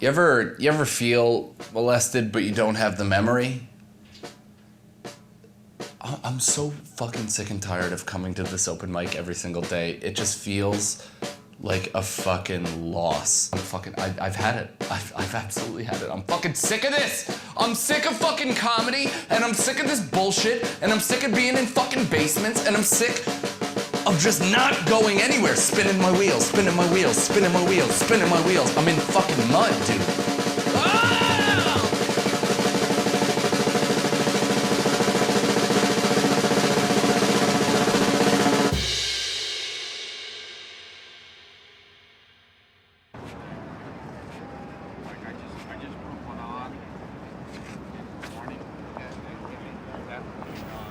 You ever feel molested but you don't have the memory? I'm so fucking sick and tired of coming to this open mic every single day. It just feels like a fucking loss. I've had it. I've absolutely had it. I'm fucking sick of this. I'm sick of fucking comedy, and I'm sick of this bullshit, and I'm sick of being in fucking basements, and I'm sick of just not going anywhere. Spinning my wheels, spinning my wheels, spinning my wheels, spinning my wheels. I'm in fucking mud, dude.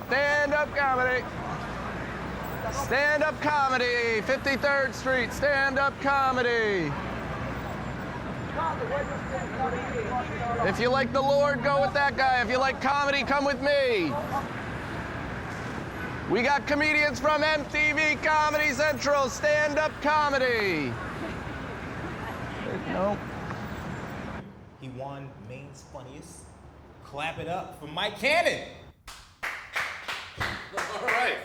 Stand-up comedy. Stand-up comedy. 53rd Street. Stand-up comedy. If you like the Lord, go with that guy. If you like comedy, come with me. We got comedians from MTV Comedy Central. Stand-up comedy. Nope. He won Maine's Funniest. Clap it up for Mike Cannon. All right.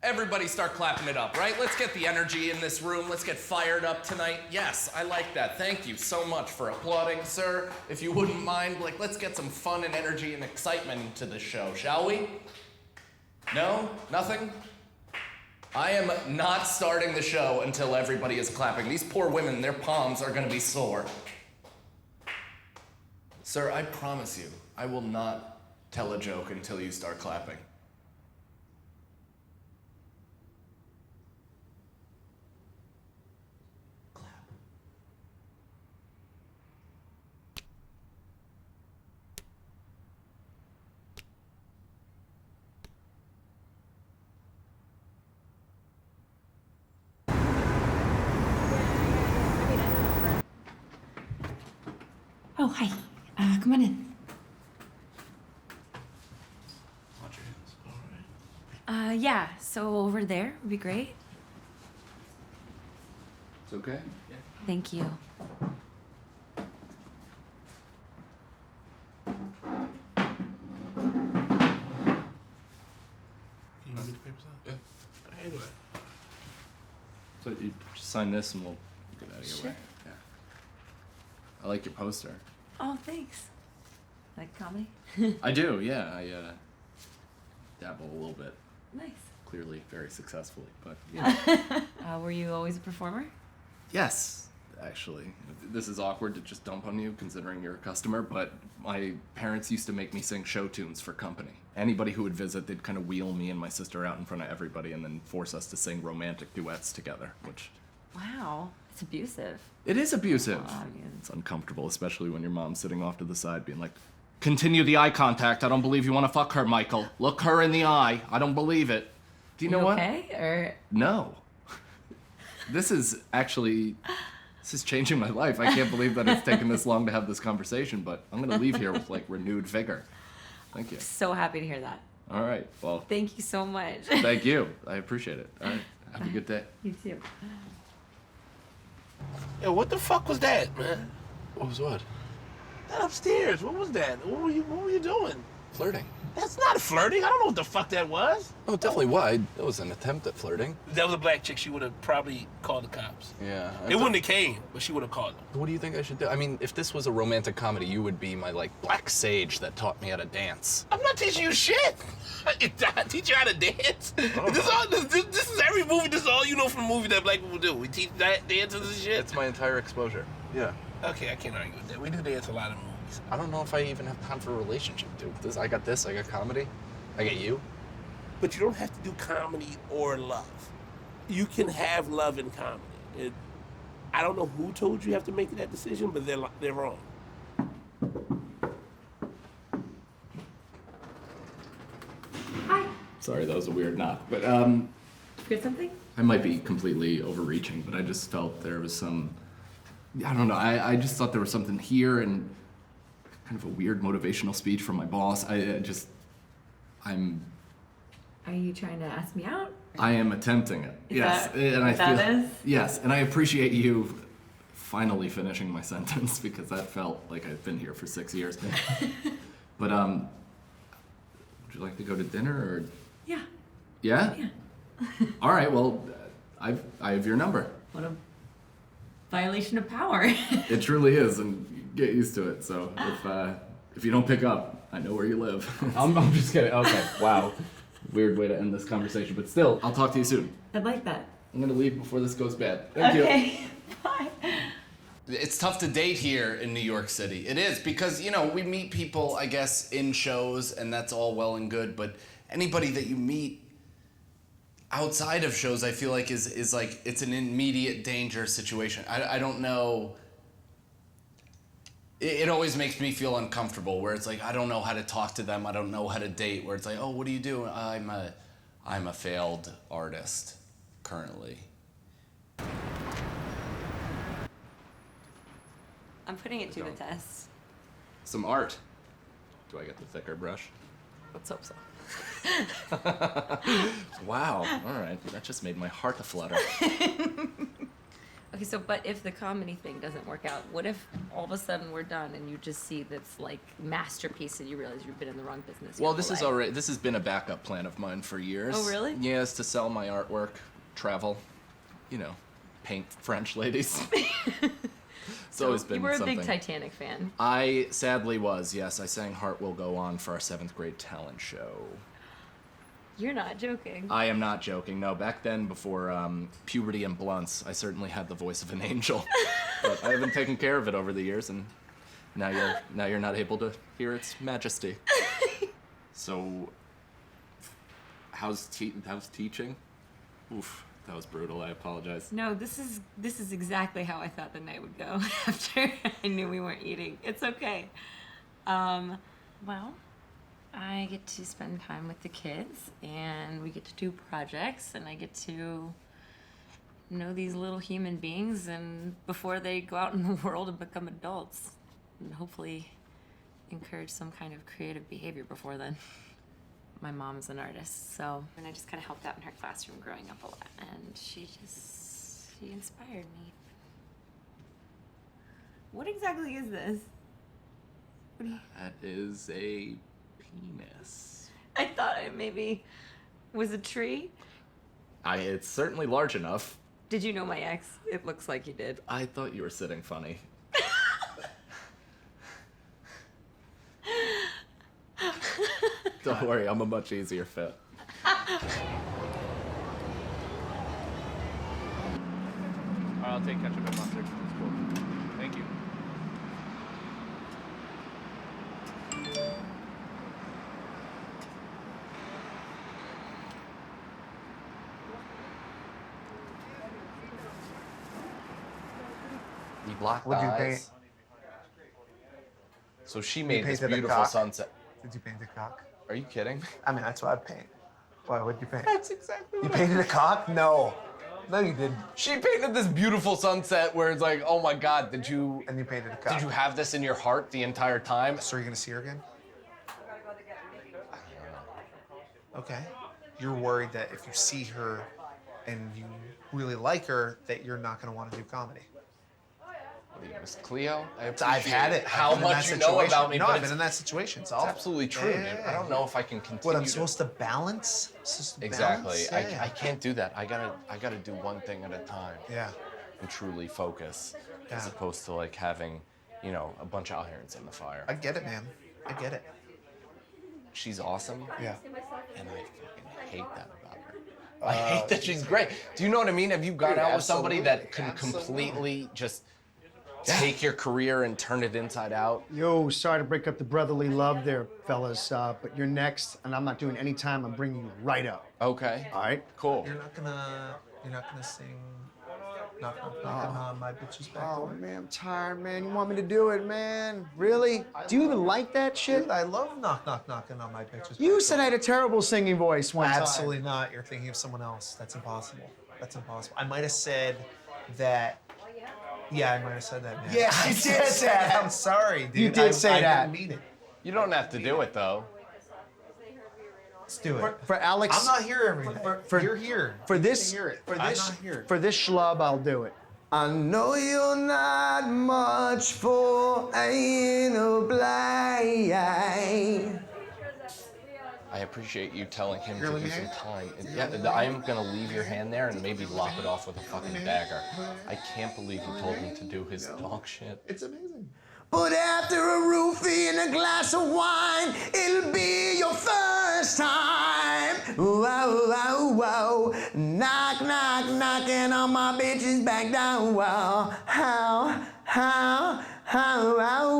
Everybody start clapping it up, right? Let's get the energy in this room. Let's get fired up tonight. Yes, I like that. Thank you so much for applauding, sir. If you wouldn't mind, let's get some fun and energy and excitement into this show, shall we? No? Nothing? I am not starting the show until everybody is clapping. These poor women, their palms are gonna be sore. Sir, I promise you, I will not tell a joke until you start clapping. Oh, hi. Come on in. Watch your hands. All right. Yeah, so over there would be great. It's okay? Yeah. Thank you. Can you get the papers out? Yeah. Anyway. So you just sign this and we'll get out of your way. Yeah. I like your poster. Oh, thanks. Like comedy? I do, yeah. I dabble a little bit. Nice. Clearly very successfully, but yeah. Were you always a performer? Yes, actually. This is awkward to just dump on you considering you're a customer, but my parents used to make me sing show tunes for company. Anybody who would visit, they'd kind of wheel me and my sister out in front of everybody and then force us to sing romantic duets together, which... Wow, it's abusive. It is abusive. Oh, yeah. It's uncomfortable, especially when your mom's sitting off to the side being like, continue the eye contact. I don't believe you want to fuck her, Michael. Look her in the eye. I don't believe it. Do you know what? Okay, or... No. This is changing my life. I can't believe that it's taken this long to have this conversation, but I'm going to leave here with renewed vigor. Thank you. So happy to hear that. All right. Well, Thank you so much. thank you. I appreciate it. All right. Have a good day. You too. Yo, what the fuck was that, man? What was what? That upstairs. What was that? What were you doing? Flirting. That's not flirting. I don't know what the fuck that was. Oh, definitely why. It was an attempt at flirting. If that was a black chick, she would have probably called the cops. Yeah. They wouldn't have came, but she would have called them. What do you think I should do? I mean, if this was a romantic comedy, you would be my, black sage that taught me how to dance. I'm not teaching you shit. I teach you how to dance. Oh. This is every movie. This is all you know from the movie that black people do. We teach that dances and shit. It's my entire exposure. Yeah. Okay, I can't argue with that. We do dance a lot in movies. I don't know if I even have time for a relationship, dude. I got comedy. I got you. But you don't have to do comedy or love. You can have love and comedy. I don't know who told you have to make that decision, but they're wrong. Hi. Sorry, that was a weird knock, but Get something? I might be completely overreaching, but I just felt there was some, I don't know, I just thought there was something here and kind of a weird motivational speech from my boss. I'm... Are you trying to ask me out? I am attempting it. Is yes, that and what I feel that is? yes, and I appreciate you finally finishing my sentence because that felt like I've been here for 6 years. But would you like to go to dinner or? Yeah. Yeah? Yeah. All right, well, I have your number. What a violation of power. It truly is, and get used to it. So if you don't pick up, I know where you live. I'm just kidding. Okay, wow. Weird way to end this conversation, but still, I'll talk to you soon. I'd like that. I'm gonna leave before this goes bad. Thank you. Okay. Bye. It's tough to date here in New York City. It is because, you know, we meet people, I guess, in shows, and that's all well and good, but anybody that you meet outside of shows, I feel like is like, it's an immediate danger situation. I don't know. It always makes me feel uncomfortable where it's like, I don't know how to talk to them. I don't know how to date, where it's like, oh, what do you do? I'm a failed artist currently. I'm putting it to the test. Some art. Do I get the thicker brush? Let's hope so. Wow, all right. That just made my heart flutter. Okay, so but if the comedy thing doesn't work out, what if all of a sudden we're done and you just see this like masterpiece and you realize you've been in the wrong business? Well, this is already. This has been a backup plan of mine for years. Oh, really? Yes, to sell my artwork, travel, you know, paint French ladies. It's always been You were a something. big Titanic fan. I sadly was. Yes, I sang "Heart Will Go On" for our 7th grade talent show. You're not joking. I am not joking. No, back then, before puberty and blunts, I certainly had the voice of an angel. But I haven't taken care of it over the years, and now you're not able to hear its majesty. So, how's teaching? Oof, that was brutal. I apologize. No, this is exactly how I thought the night would go after I knew we weren't eating. It's okay. Well, I get to spend time with the kids, and we get to do projects, and I get to know these little human beings, and before they go out in the world and become adults, and hopefully encourage some kind of creative behavior before then. My mom's an artist, so, and I just kind of helped out in her classroom growing up a lot, and she inspired me. What exactly is this? What do you... That is a penis. I thought it maybe was a tree. It's certainly large enough. Did you know my ex? It looks like you did. I thought you were sitting funny. Don't worry, I'm a much easier fit. Alright, I'll take ketchup and mustard. That's cool. Thank you. You blocked the What'd you eyes. paint? So she made this painted a beautiful cock? sunset. Did you paint a cock? Are you kidding? I mean, that's what I paint. Why? What'd you paint? That's exactly You what painted a cock? No. No, you didn't. She painted this beautiful sunset where it's like, oh my God, did you And you painted a cock. did you have this in your heart the entire time? So are you gonna see her again? Okay. You're worried that if you see her and you really like her, that you're not gonna want to do comedy. Miss Cleo, I've had it. How I've been in much that you know situation. about me, No, but I've been in that situation. It's it's absolutely true, Yeah, dude. I don't know if I can continue. What, I'm to- supposed to balance? Supposed to Exactly. balance? Yeah. I can't do that. I gotta do one thing at a time. Yeah. And truly focus, as Yeah. opposed to like having, you know, a bunch of irons in the fire. I get it, man. I get it. She's awesome. Yeah. And I fucking hate that about her. I hate that she's great. Do you know what I mean? Have you gone out with somebody that can completely just take your career and turn it inside out? Yo, sorry to break up the brotherly love there, fellas, but you're next, and I'm not doing any time. I'm bringing you right up. Okay. All right? Cool. You're not gonna sing knock knock knocking on my bitch's back Oh, door? man, I'm tired, man. You want me to do it, man? Really? Do you even like that shit? Dude, I love knock knock knocking on my bitch's You back said door. I had a terrible singing voice one time. Absolutely not. You're thinking of someone else. That's impossible. That's impossible. I might have said that. Yeah, I might have said that, man. Yeah, I you did did say say that. that. I'm sorry, dude. You did say I that. didn't mean it. You don't have to do it though. Let's do it. For Alex, I'm not here every day. You're here. for You this, can hear it. for I'm this, not here. for this schlub, I'll do it. I know you're not much for anal blade. I appreciate you telling him You're to gonna do let me some hang? time. And yeah, I am gonna leave your hand there and maybe lop it off with a fucking dagger. I can't believe he told me to do his dog shit. It's amazing. But after a roofie and a glass of wine, it'll be your first time. Whoa, whoa, whoa. Knock, knock, knocking on my bitch's back down. Whoa. How,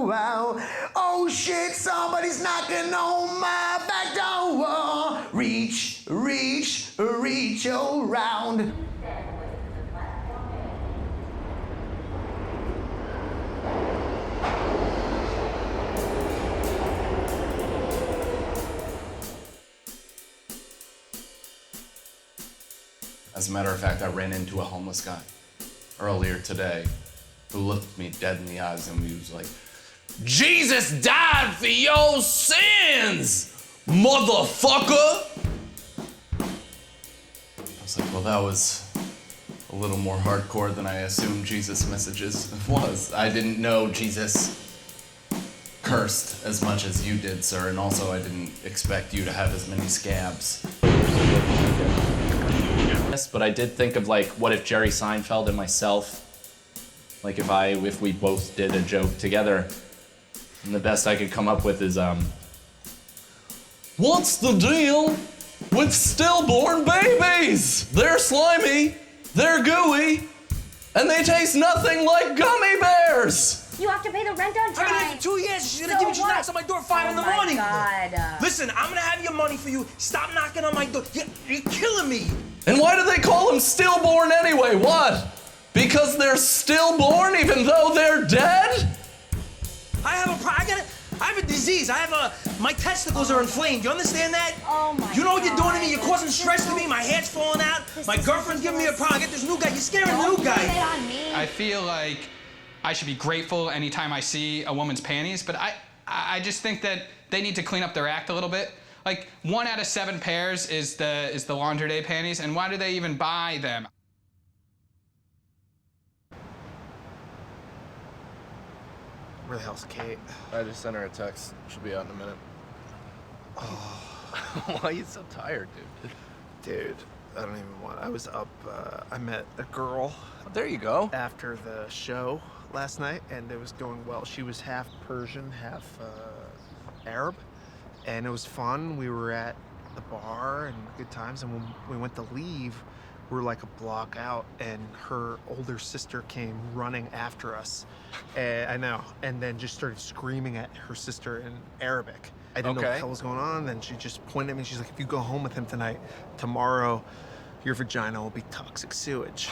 wow. Oh shit, somebody's knocking on my back door. Whoa. Reach around. As a matter of fact, I ran into a homeless guy earlier today who looked me dead in the eyes and he was like, Jesus died for your sins, motherfucker! I was like, well, that was a little more hardcore than I assumed Jesus' messages was. I didn't know Jesus cursed as much as you did, sir, and also I didn't expect you to have as many scabs. But I did think of like, what if Jerry Seinfeld and myself, like if we both did a joke together, and the best I could come up with is, what's the deal with stillborn babies? They're slimy, they're gooey, and they taste nothing like gummy bears. You have to pay the rent on time. I've been here for 2 years. She's gonna give me knocks on my door at 5 in the morning. God. Listen, I'm gonna have your money for you. Stop knocking on my door. You're killing me. And why do they call them stillborn anyway? What? Because they're stillborn even though they're dead? I have a disease. My testicles are inflamed. You understand that? Oh my You know what you're doing to me? God. You're causing stress to me. My hair's falling out. My girlfriend's giving me a problem. I get this new guy. You're scaring the new guy. Blame it on me. I feel like I should be grateful anytime I see a woman's panties, but I just think that they need to clean up their act a little bit. Like 1 out of 7 pairs is the laundry day panties, and why do they even buy them? Where the hell's Kate? I just sent her a text. She'll be out in a minute. Why are you so tired, dude? Dude, I don't even want. I was up. I met a girl. There you go. After the show last night, and it was going well. She was half Persian, half Arab, and it was fun. We were at the bar and good times, and when we went to leave, we were like a block out, and her older sister came running after us. I know, and then just started screaming at her sister in Arabic. I didn't know what the hell was going on. Then she just pointed at me. She's like, "If you go home with him tonight, tomorrow, your vagina will be toxic sewage."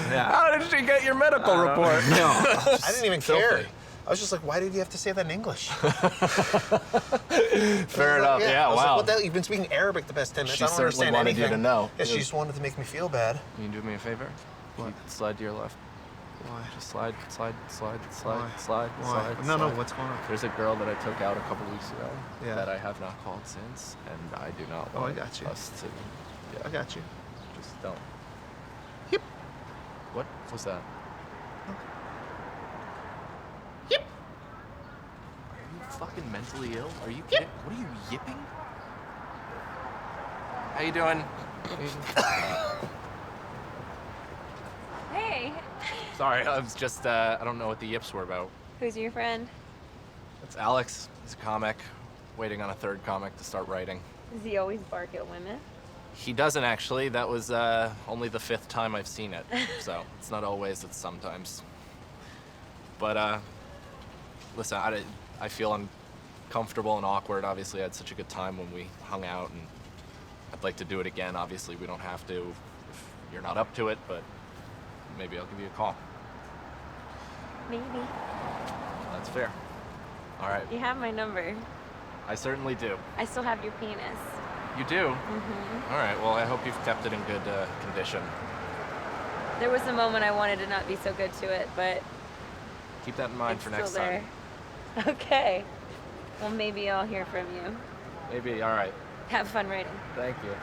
Yeah. How did she get your medical report? No, I didn't even care. I was just like, why did you have to say that in English? Fair enough. Yeah, I was wow. like, what the hell? You've been speaking Arabic the past 10 minutes. She I don't certainly understand wanted anything. you to know. Yeah, she just wanted to make me feel bad. Can you do me a favor? Can you slide to your left? Why? Just slide. Why? No, what's going on? There's a girl that I took out a couple weeks ago Yeah. that I have not called since, and I do not Oh, I want got you. us to. Yeah, I got you. just don't. Yep. What was that? Yep. Are you fucking mentally ill? Are you kidding? What are you yipping? How you doing? Hey, Sorry, I was just, I don't know what the yips were about. who's your friend? It's Alex. He's a comic, waiting on a third comic to start writing. Does he always bark at women? He doesn't actually. That was only the 5th time I've seen it. So it's not always, it's sometimes. But listen, I feel uncomfortable and awkward. Obviously, I had such a good time when we hung out, and I'd like to do it again. Obviously, we don't have to if you're not up to it, but maybe I'll give you a call. Maybe. That's fair. All right. You have my number. I certainly do. I still have your penis. You do? Mm-hmm. All right, well, I hope you've kept it in good condition. There was a moment I wanted to not be so good to it, but Keep that in mind it's for next still there. time. Okay. Well, maybe I'll hear from you. Maybe, all right. Have fun writing. Thank you.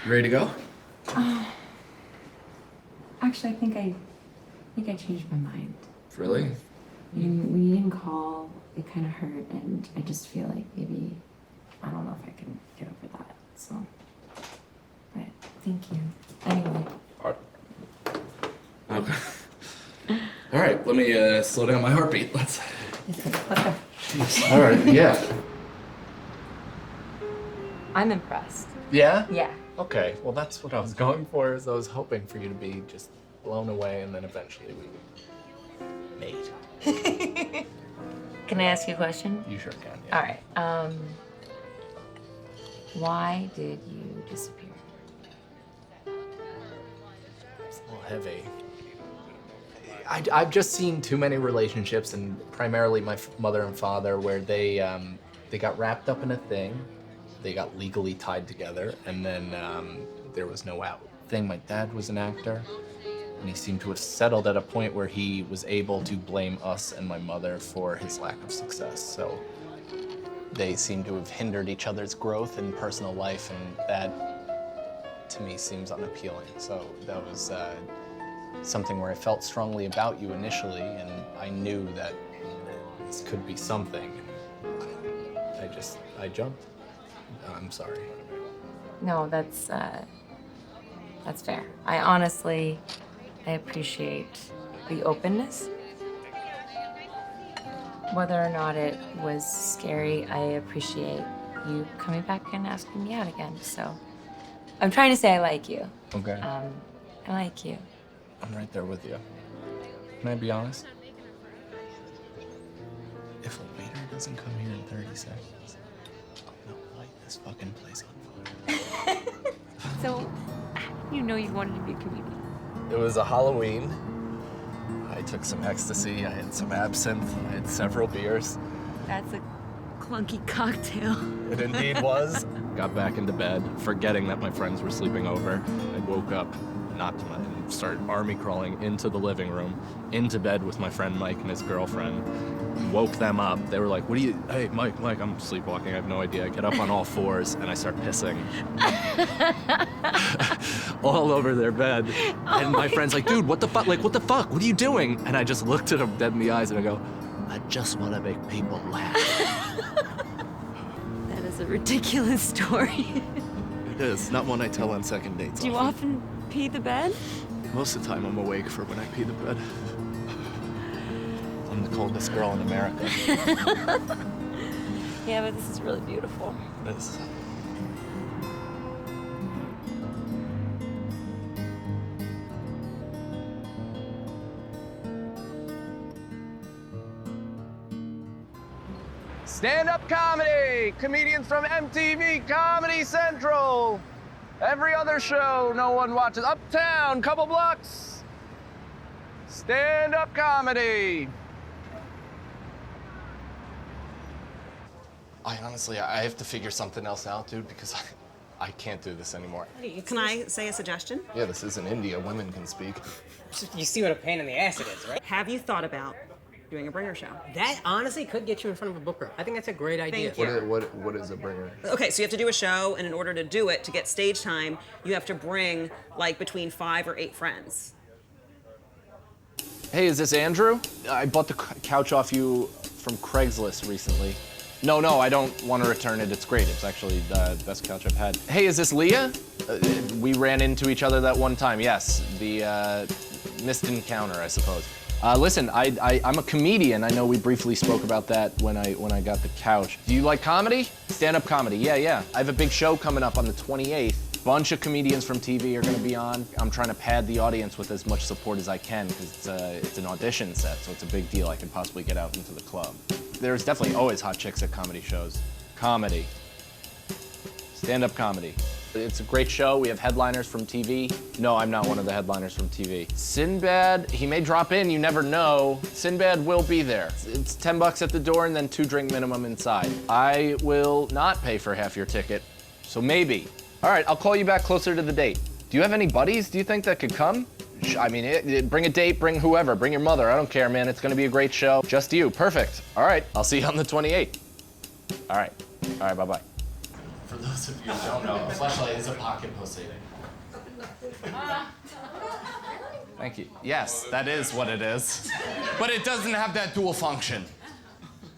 Ready to go? Actually, I think I changed my mind. Really? When you didn't call, it kind of hurt, and I just feel like maybe, I don't know if I can get over that, so. But thank you. Anyway. Okay. All right, let me slow down my heartbeat. Let's go. Jeez. All right, yeah. I'm impressed. Yeah? Yeah. Okay, well that's what I was going for, is I was hoping for you to be just blown away and then eventually we mate. Can I ask you a question? You sure can, yeah. All right. Why did you disappear? It's a little heavy. I've just seen too many relationships, and primarily my mother and father, where they got wrapped up in a thing, they got legally tied together, and then there was no out thing. My dad was an actor, and he seemed to have settled at a point where he was able to blame us and my mother for his lack of success. So they seem to have hindered each other's growth in personal life, and that, to me, seems unappealing. So that was something where I felt strongly about you initially, and I knew that this could be something. I jumped. I'm sorry. No, that's fair. I appreciate the openness. Whether or not it was scary, I appreciate you coming back and asking me out again. So I'm trying to say I like you. Okay. I like you. I'm right there with you. Can I be honest? If a waiter doesn't come here in 30 seconds, I'm gonna light this fucking place on fire. So, you know you wanted to be a comedian. It was a Halloween. I took some ecstasy, I had some absinthe, I had several beers. That's a clunky cocktail. It indeed was. Got back into bed, forgetting that my friends were sleeping over. I woke up, and started army crawling into the living room, into bed with my friend Mike and his girlfriend. Woke them up. They were like, hey, Mike, I'm sleepwalking, I have no idea. I get up on all fours and I start pissing. All over their bed. And my friend's like, dude, what the fuck? What the fuck? What are you doing? And I just looked at him dead in the eyes and I go, I just want to make people laugh. That is a ridiculous story. It is, not one I tell on second dates. Do you often pee the bed? Most of the time I'm awake for when I pee the bed. I'm the coldest girl in America. Yeah, but this is really beautiful. It is. Stand-up comedy! Comedians from MTV Comedy Central! Every other show no one watches. Uptown, couple blocks. Stand-up comedy. I have to figure something else out, dude, because I can't do this anymore. Can I say a suggestion? Yeah, this isn't India. Women can speak. You see what a pain in the ass it is, right? Have you thought about doing a bringer show? That honestly could get you in front of a book group. I think that's a great idea. Thank you. What is a bringer? Okay, so you have to do a show, and in order to do it, to get stage time, you have to bring like between 5 or 8 friends. Hey, is this Andrew? I bought the couch off you from Craigslist recently. No, I don't want to return it. It's great. It's actually the best couch I've had. Hey, is this Leah? We ran into each other that one time. Yes, the missed encounter, I suppose. Listen, I'm a comedian. I know we briefly spoke about that when I got the couch. Do you like comedy? Stand-up comedy, yeah. I have a big show coming up on the 28th. Bunch of comedians from TV are gonna be on. I'm trying to pad the audience with as much support as I can because it's an audition set, so it's a big deal. I can possibly get out into the club. There's definitely always hot chicks at comedy shows. Comedy. Stand-up comedy. It's a great show. We have headliners from TV. No, I'm not one of the headliners from TV. Sinbad, he may drop in, you never know. Sinbad will be there. It's $10 at the door and then 2 drink minimum inside. I will not pay for half your ticket, so maybe. All right, I'll call you back closer to the date. Do you have any buddies, do you think, that could come? I mean, bring a date, bring whoever, bring your mother. I don't care, man. It's gonna be a great show. Just you, perfect. All right, I'll see you on the 28th. All right, bye-bye. For those of you who don't know, a fleshlight is a pocket pussy. Thank you. Yes, that is what it is. But it doesn't have that dual function.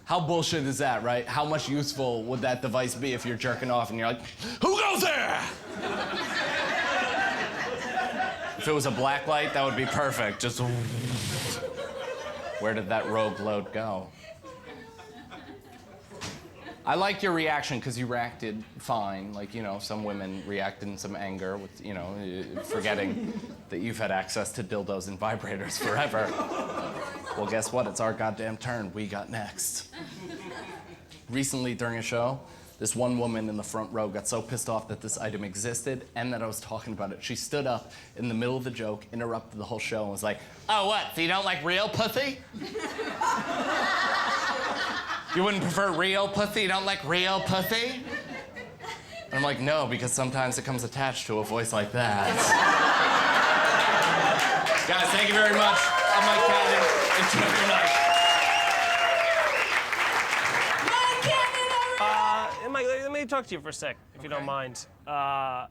How bullshit is that, right? How much useful would that device be if you're jerking off and you're like, who goes there? If it was a black light, that would be perfect. Just where did that rogue load go? I like your reaction because you reacted fine. Like, you know, some women react in some anger with, you know, forgetting that you've had access to dildos and vibrators forever. Well, guess what? It's our goddamn turn. We got next. Recently during a show, this one woman in the front row got so pissed off that this item existed and that I was talking about it. She stood up in the middle of the joke, interrupted the whole show, and was like, oh, what? So you don't like real pussy? You wouldn't prefer real pussy? You don't like real pussy? And I'm like, no, because sometimes it comes attached to a voice like that. Guys, thank you very much. I'm Mike Cannon. Enjoy your night. Mike, let me talk to you for a sec, if you don't mind. I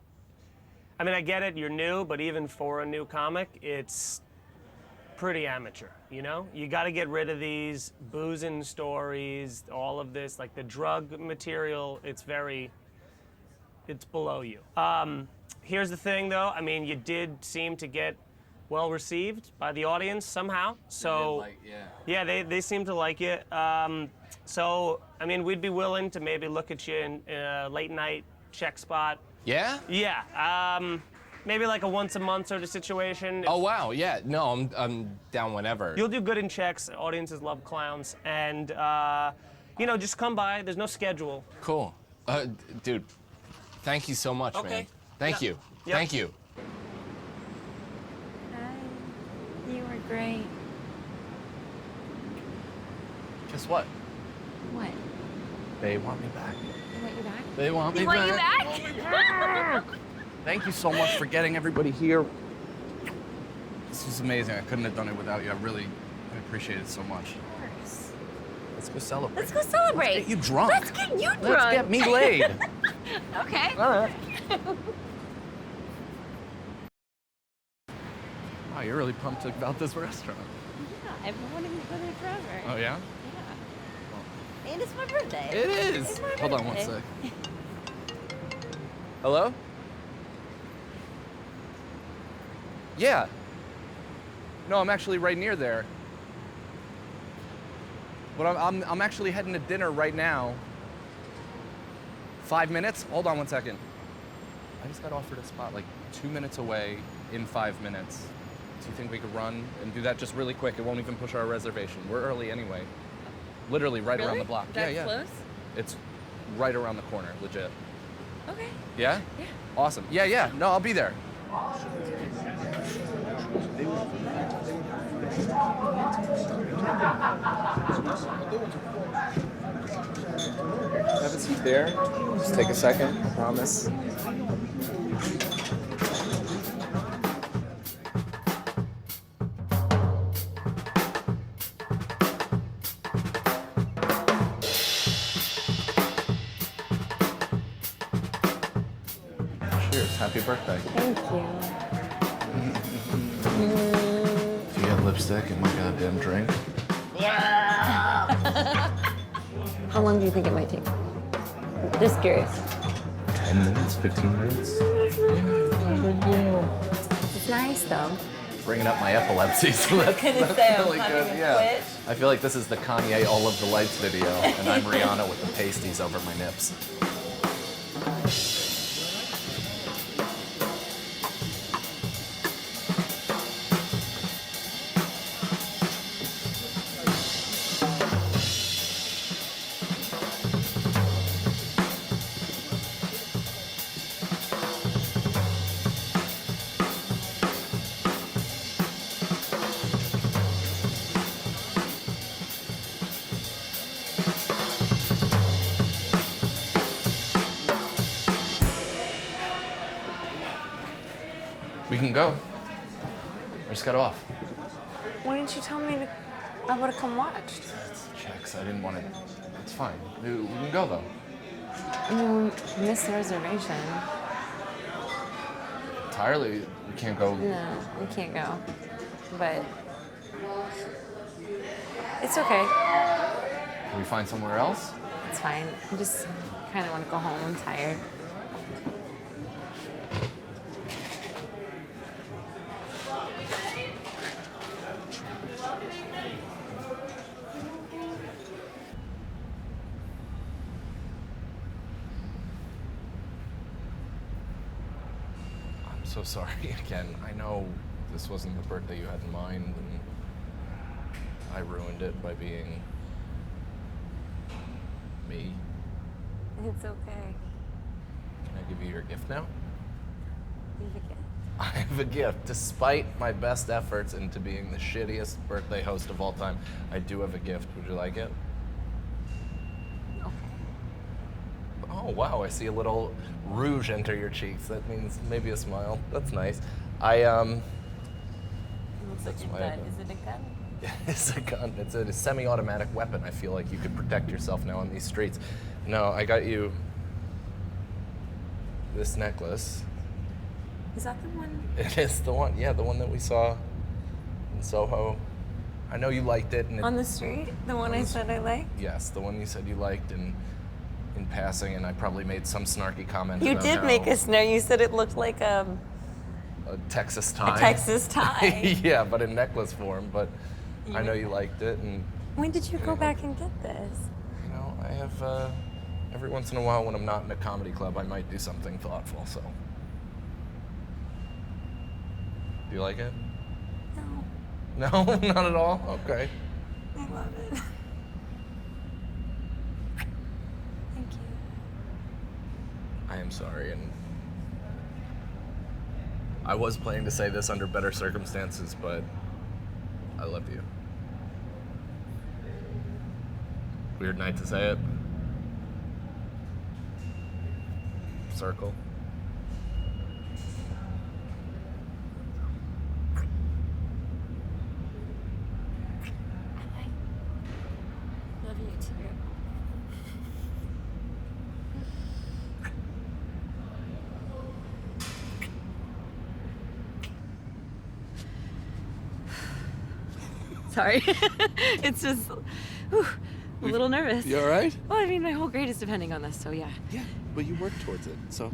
mean, I get it, you're new, but even for a new comic, it's pretty amateur, you know? You gotta get rid of these boozing stories, all of this, like the drug material, it's below you. Here's the thing, though, I mean, you did seem to get well received by the audience somehow, so yeah, they seem to like it. So, I mean, we'd be willing to maybe look at you in a late night check spot. Yeah? Yeah, maybe like a once a month sort of situation. Oh, wow, yeah. No, I'm down whenever. You'll do good in checks. Audiences love clowns. And, you know, just come by. There's no schedule. Cool. Dude, thank you so much, man. Thank you. Yep. Thank you. Hi. You were great. Guess what? What? They want me back. They want you back? They want me They want you back? Thank you so much for getting everybody here. This was amazing. I couldn't have done it without you. I appreciate it so much. Of course. Let's go celebrate. Let's go celebrate. Let's get you drunk. Let's get you drunk. Let's get me laid. Okay. All right. Wow, you're really pumped about this restaurant. Yeah, I've been wanting to go there forever. Oh, yeah? Yeah. And it's my birthday. It is. It's my Hold on one birthday. sec. Hello? Yeah. No, I'm actually right near there. But I'm actually heading to dinner right now. 5 minutes? Hold on one second. I just got offered a spot like 2 minutes away in 5 minutes. Do you think we could run and do that just really quick? It won't even push our reservation. We're early anyway. Literally right around the block. That yeah. close? It's right around the corner, legit. Okay. Yeah? Yeah. Awesome. Yeah. No, I'll be there. Have a seat there. Just take a second, I promise. Cheers. Happy birthday. Thank you. If you had lipstick in my goddamn drink. How long do you think it might take? Just curious. 10 minutes, 15 minutes. It's nice though. Bringing up my epilepsy, so that's Gonna say, I'm really having good. a Yeah. twitch. I feel like this is the Kanye All of the Lights video, and I'm Rihanna with the pasties over my nips. We can go. I just got off. Why didn't you tell me I would have come watched? Checks. I didn't want to. It's fine. We can go though. You missed the reservation. Entirely, we can't go. No, we can't go. But it's okay. Can we find somewhere else? It's fine. I just kind of want to go home. I'm tired. I'm so sorry again. I know this wasn't the birthday you had in mind, and I ruined it by being me. It's okay. Can I give you your gift now? You have a gift. I have a gift. Despite my best efforts into being the shittiest birthday host of all time, I do have a gift. Would you like it? Okay. Oh, wow, I see a little rouge enter your cheeks. That means maybe a smile. That's nice. I, It looks like That's a why I gun. don't- Is it a gun? It's a gun. It's a semi-automatic weapon. I feel like you could protect yourself now on these streets. No, I got you this necklace. Is that the one? It is the one, yeah, the one that we saw in Soho. I know you liked it. And On the street? The one I said I liked? Yes, the one you said you liked in passing, and I probably made some snarky comment You about did how make a snare. You said it looked like a Texas tie. a Texas tie. Yeah, but in necklace form. But I know you liked it, and When did you go back and get this? you know, I have every once in a while when I'm not in a comedy club, I might do something thoughtful. So, do you like it? No. No, not at all. Okay. I love it. Thank you. I am sorry, and I was planning to say this under better circumstances, but I love you. Weird night to say it. Circle. Love you too. Sorry. It's just whew, a little nervous. You all right? Well, I mean, my whole grade is depending on this, so yeah. Yeah, but you work towards it, so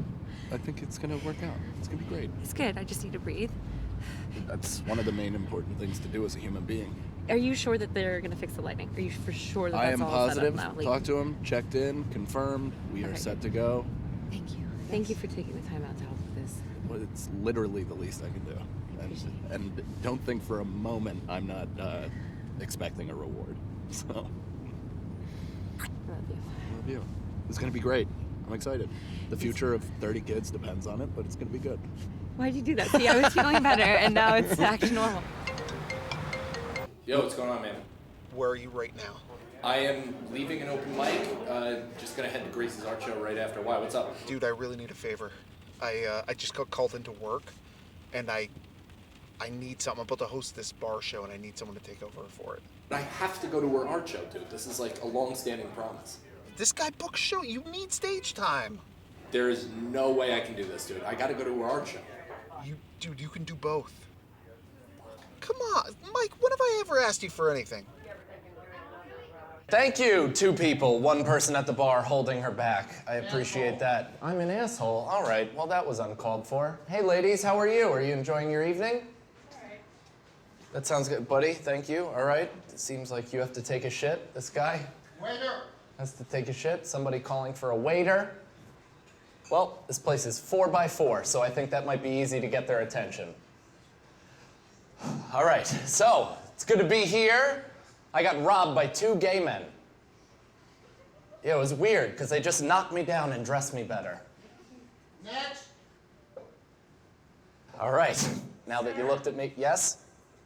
I think it's gonna work out. It's gonna be great. It's good. I just need to breathe. That's one of the main important things to do as a human being. Are you sure that they're gonna fix the lighting? Are you for sure that I that's am all positive. set up now? Like, Talked to him, checked in, confirmed. We are Okay. set to go. Thank you. Thank you for taking the time out to help with this. Well, it's literally the least I can do. And don't think for a moment I'm not expecting a reward. So, Love you. love you. It's gonna be great. I'm excited. The future of 30 kids depends on it, but it's gonna be good. Why'd you do that? See, I was feeling better, and now it's back to normal. Yo, what's going on, man? Where are you right now? I am leaving an open mic. Just gonna head to Grace's art show right after. Why? What's up? Dude, I really need a favor. I just got called into work, and I need something. I'm about to host this bar show, and I need someone to take over for it. I have to go to her art show, dude. This is like a long-standing promise. This guy books show. You need stage time. There is no way I can do this, dude. I gotta go to her art show. Dude, you can do both. Come on, Mike, when have I ever asked you for anything? Thank you, two people, one person at the bar holding her back. I appreciate that. I'm an asshole. All right, well, that was uncalled for. Hey, ladies, how are you? Are you enjoying your evening? That sounds good. Buddy, thank you. All right. It seems like you have to take a shit. This guy Waiter! has to take a shit. Somebody calling for a waiter. Well, this place is 4x4, so I think that might be easy to get their attention. All right, so it's good to be here. I got robbed by two gay men. Yeah, it was weird, because they just knocked me down and dressed me better. Next! All right, now that you looked at me, yes?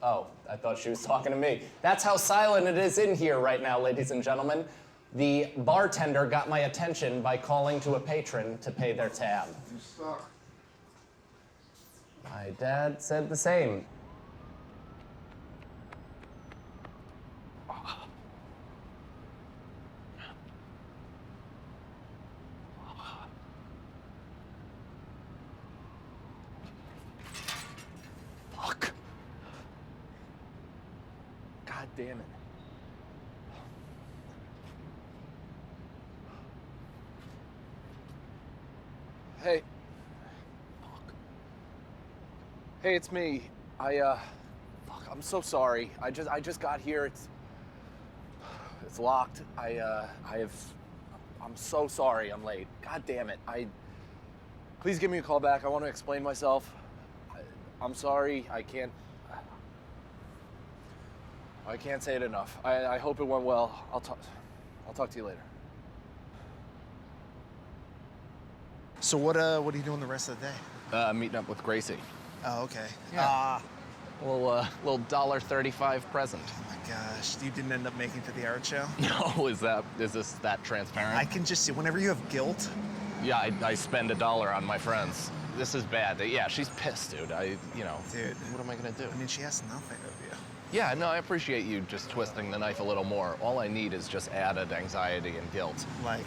Oh, I thought she was talking to me. That's how silent it is in here right now, ladies and gentlemen. The bartender got my attention by calling to a patron to pay their tab. You suck. My dad said the same. damn it. Hey. Fuck. Hey, it's me. Fuck, I'm so sorry. I just got here. It's locked. I'm so sorry I'm late. God damn it. Please give me a call back. I want to explain myself. I'm sorry. I can't say it enough. I hope it went well. I'll talk to you later. So what are you doing the rest of the day? Meeting up with Gracie. Oh, okay. Yeah. Little $1.35 present. Oh my gosh, you didn't end up making it to the art show? No, is this that transparent? I can just see, whenever you have guilt. Yeah, I spend $1 on my friends. This is bad. Yeah, she's pissed, dude. Dude. What am I gonna do? I mean, she has nothing of you. Yeah, no, I appreciate you just twisting the knife a little more. All I need is just added anxiety and guilt. Like,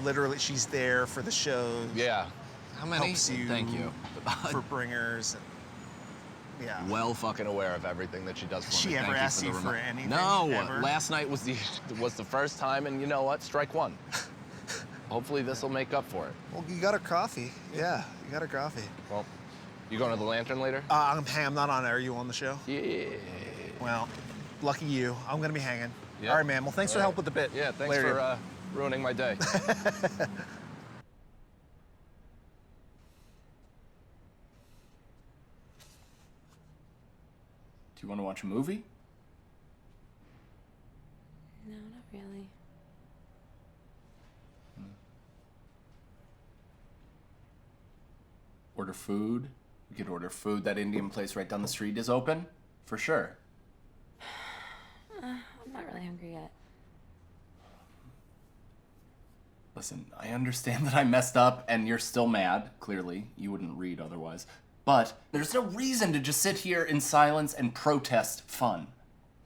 literally, she's there for the shows. Yeah. How many? Helps you. Thank you. For bringers and yeah. Well fucking aware of everything that she does for me. She ever Thank asked you you the for remi- anything? No. Ever? Last night was the first time, and you know what? Strike one. Hopefully this will make up for it. Well, you got her coffee. Yeah, you got her coffee. Well, you going to the Lantern later? I'm not on it. Are you on the show? Yeah. Well, lucky you. I'm gonna be hanging. Yeah. All right, man. Well, thanks for the help with the bit. Yeah, thanks Later. for ruining my day. Do you want to watch a movie? No, not really. Order food? We could order food. That Indian place right down the street is open? For sure. I'm not really hungry yet. Listen, I understand that I messed up and you're still mad. Clearly, you wouldn't read otherwise. But there's no reason to just sit here in silence and protest fun.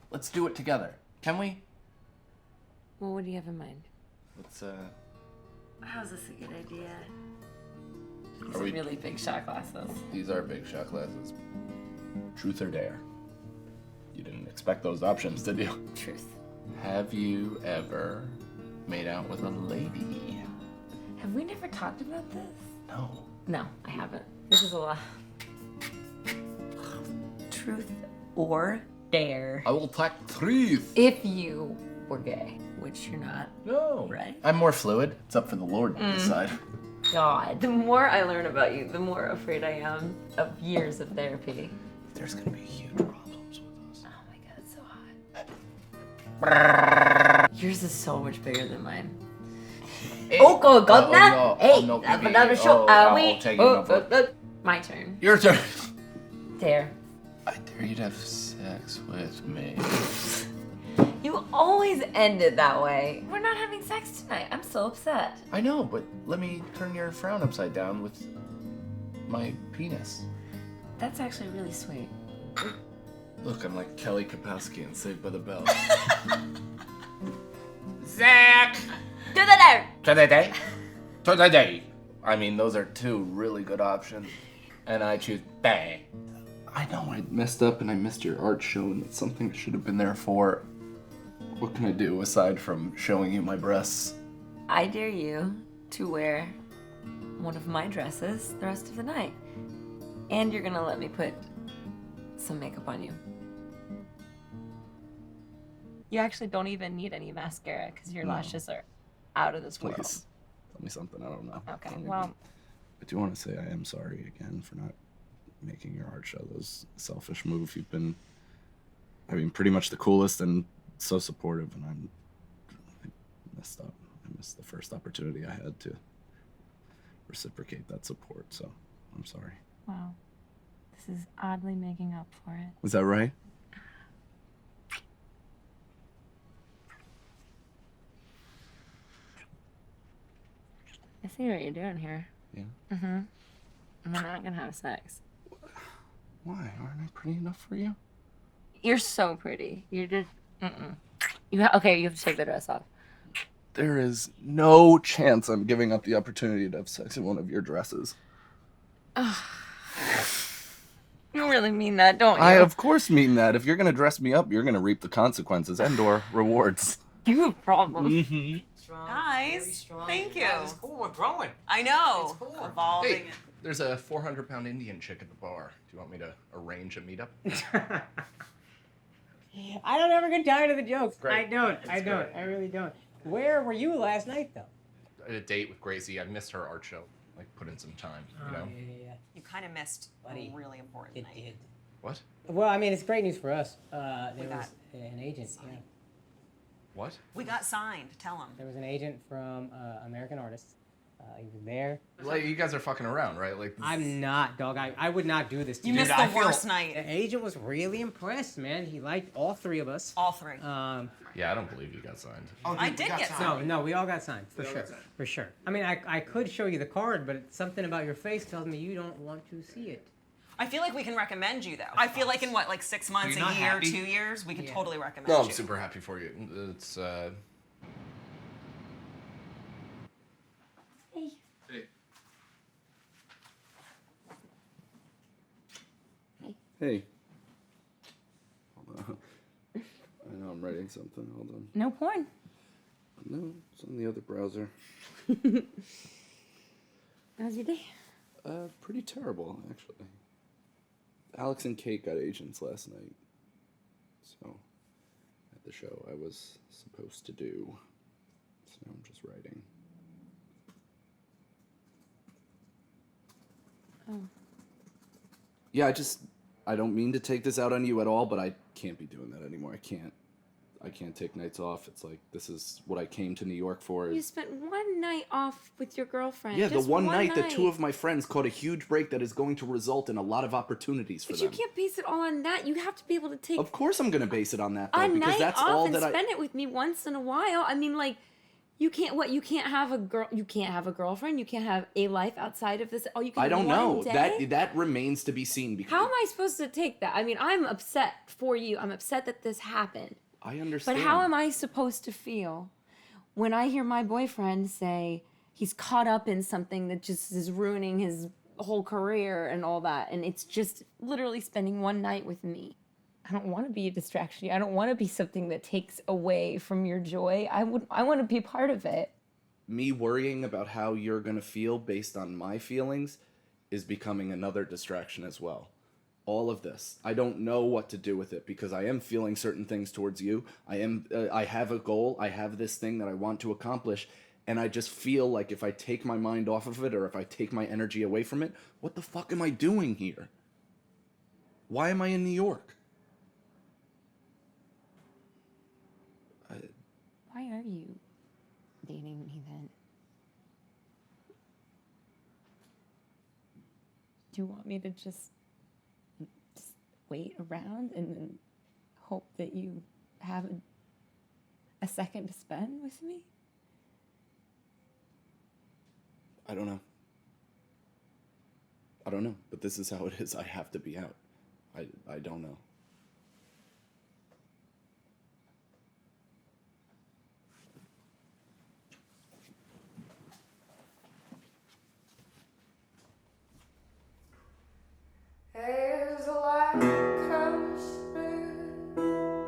Let's do it together. Can we? Well, what do you have in mind? Let's, How's this a good idea? These Are are we- really big shot glasses. These are big shot glasses. Truth or dare? You didn't expect those options, did you? Truth. Have you ever made out with a lady? Have we never talked about this? No. No, I haven't. This is a lot. Truth or dare. I will take truth. If you were gay, which you're not. No. Right? I'm more fluid. It's up for the Lord to decide. God, the more I learn about you, the more afraid I am of years of therapy. There's gonna be huge problems with us. Oh my god, it's so hot. Yours is so much bigger than mine. Hey. Oh, God, no, now. Hey, no, that's baby. another show. I'll Wait. take it over. My turn. Your turn. Dare. I dare you to have sex with me. You always end it that way. We're not having sex tonight. I'm so upset. I know, but let me turn your frown upside down with my penis. That's actually really sweet. Look, I'm like Kelly Kapowski in Saved by the Bell. Zach! To the dare! To the day. To the day. I mean, those are two really good options. And I choose bang. I know I messed up and I missed your art show, and that's something I should have been there for. What can I do aside from showing you my breasts? I dare you to wear one of my dresses the rest of the night. And you're gonna let me put some makeup on you. You actually don't even need any mascara because your lashes are out of this world. Please, tell me something I don't know. Okay, I don't well, even- I do want to say I am sorry again for not making your art show. That was a selfish move. You've been, I mean, pretty much the coolest and so supportive, and I messed up. I missed the first opportunity I had to reciprocate that support, so I'm sorry. wow. This is oddly making up for it. Was that right? I see what you're doing here. Yeah. Mm-hmm. We're not gonna have sex. Why? Aren't I pretty enough for you? You're so pretty. You're just, okay, you have to take the dress off. There is no chance I'm giving up the opportunity to have sex in one of your dresses. You really really mean that, don't you? I of course mean that. If you're gonna dress me up, you're gonna reap the consequences and/or rewards. You have problems. Mm-hmm. Nice. Thank you. Yeah, it's cool. We're growing. I know. It's cool. Evolving. Hey, there's a 400-pound Indian chick at the bar. Do you want me to arrange a meetup? I don't ever get tired of the jokes. Great. I don't. It's I don't. great. I really don't. Where were you last night, though? I had a date with Gracie. I missed her art show. Like, put in some time, you know? Yeah. You kind of missed Buddy, a really important night. did. What? Well, I mean, it's great news for us. We There got was an agent. Yeah. What? We got signed. Tell him. There was an agent from American Artists. He was there. Like, you guys are fucking around, right? Like, I'm not, dog. I would not do this to You you. missed Dude, the I feel- worst night. The agent was really impressed, man. He liked all three of us. All three. yeah, I don't believe you got signed. I did get signed. No, we all got signed, for sure. For sure. I mean, I could show you the card, but something about your face tells me you don't want to see it. I feel like we can recommend you though. I feel like in what, like 6 months, You're a not year, happy? 2 years, we could totally recommend No, you. I'm super happy for you. It's, Hey. Hey. Hold on. I know I'm writing something. Hold on. No porn. No, it's on the other browser. How's your day? Pretty terrible, actually. Alex and Kate got agents last night. So, at the show I was supposed to do. So now I'm just writing. Oh. Yeah, I don't mean to take this out on you at all, but I can't be doing that anymore. I can't take nights off. It's like, this is what I came to New York for. You spent one night off with your girlfriend. Yeah, Just the one night that two of my friends caught a huge break that is going to result in a lot of opportunities for But them. you can't base it all on that. You have to be able to take Of course I'm going to base it on that, though, a because night that's off all and that spend it with me once in a while. I mean, like, you can't have a girlfriend. You can't have a life outside of this. Oh, you can. I don't one know. Day? That remains to be seen. Because How am I supposed to take that? I mean, I'm upset for you. I'm upset that this happened. I understand. But how am I supposed to feel when I hear my boyfriend say he's caught up in something that just is ruining his whole career and all that, and it's just literally spending one night with me? I don't want to be a distraction. I don't want to be something that takes away from your joy. I want to be part of it. Me worrying about how you're going to feel based on my feelings is becoming another distraction as well. All of this. I don't know what to do with it because I am feeling certain things towards you. I have a goal. I have this thing that I want to accomplish. And I just feel like if I take my mind off of it or if I take my energy away from it, what the fuck am I doing here? Why am I in New York? Why are you dating me then? Do you want me to just wait around and then hope that you have a second to spend with me? I don't know. I don't know, but this is how it is. I have to be out. I don't know. As the light comes through,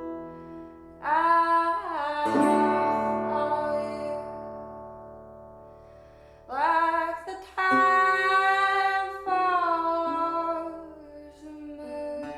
I follow you like the tide follows the moon.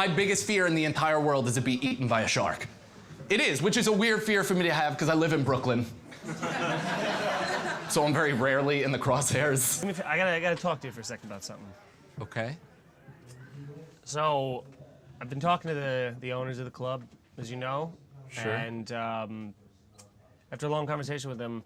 my biggest fear in the entire world is to be eaten by a shark. It is, which is a weird fear for me to have because I live in Brooklyn. So I'm very rarely in the crosshairs. I gotta talk to you for a second about something. Okay. So, I've been talking to the owners of the club, as you know. Sure. And after a long conversation with them,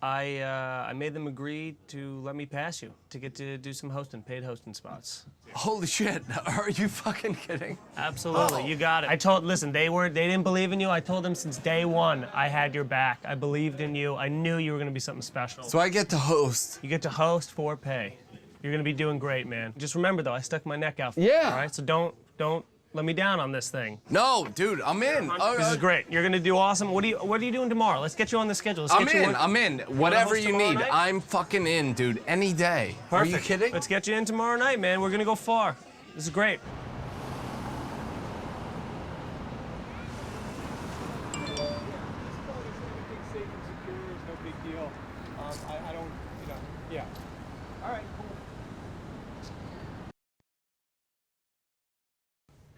I made them agree to let me pass you to get to do some paid hosting spots. Holy shit, are you fucking kidding? Absolutely, Oh. you got it. Listen, they didn't believe in you. I told them since day one I had your back. I believed in you. I knew you were gonna be something special. So I get to host. You get to host for pay. You're gonna be doing great, man. Just remember though, I stuck my neck out for you, Yeah. all right? So don't let me down on this thing. No, dude, I'm in. This is great. You're gonna do awesome. What are you doing tomorrow? Let's get you on the schedule. Let's I'm get you in. I'm in. Whatever you tomorrow need, night? I'm fucking in, dude. Any day. Perfect. Are you kidding? Let's get you in tomorrow night, man. We're gonna go far. This is great.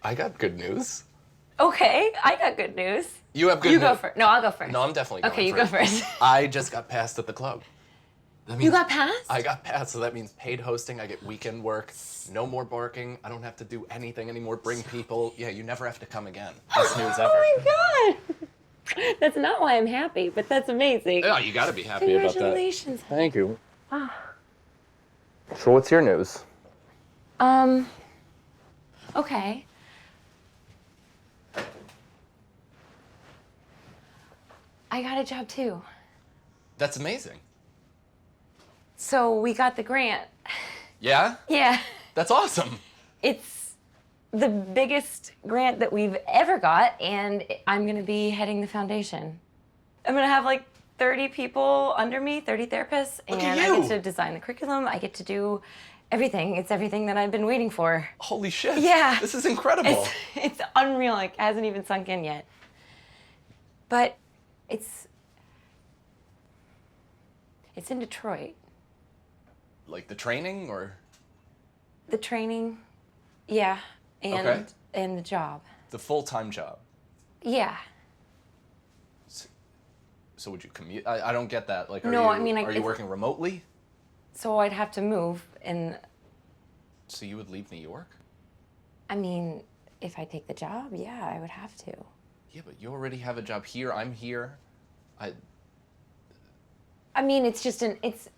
I got good news. Okay, I got good news. You have good You news. go first. No, I'll go first. No, I'm definitely going Okay, you go first. I just got passed at the club. That You got passed? I got passed, so that means paid hosting. I get weekend work. No more barking. I don't have to do anything anymore. Bring people. Yeah, you never have to come again. Best news ever. Oh my god! That's not why I'm happy, but that's amazing. Yeah, you gotta be happy about that. Congratulations. Thank you. Ah. So what's your news? Okay. I got a job too. That's amazing. So we got the grant. Yeah? Yeah. That's awesome. It's the biggest grant that we've ever got, and I'm gonna be heading the foundation. I'm gonna have like 30 people under me, 30 therapists, and Look at I you. get to design the curriculum. I get to do everything. It's everything that I've been waiting for. Holy shit. Yeah. This is incredible. It's unreal. Like, hasn't even sunk in yet. But it's in Detroit. Like the training or The training, yeah, and Okay. and the job, the full-time job? yeah. So would you commute? I don't get that. Like, are No, you, I mean, like, are you it's- working remotely? So I'd have to move, and So you would leave New York? I mean, if I take the job, yeah, I would have to. Yeah, but you already have a job here. I'm here. I mean, it's just it's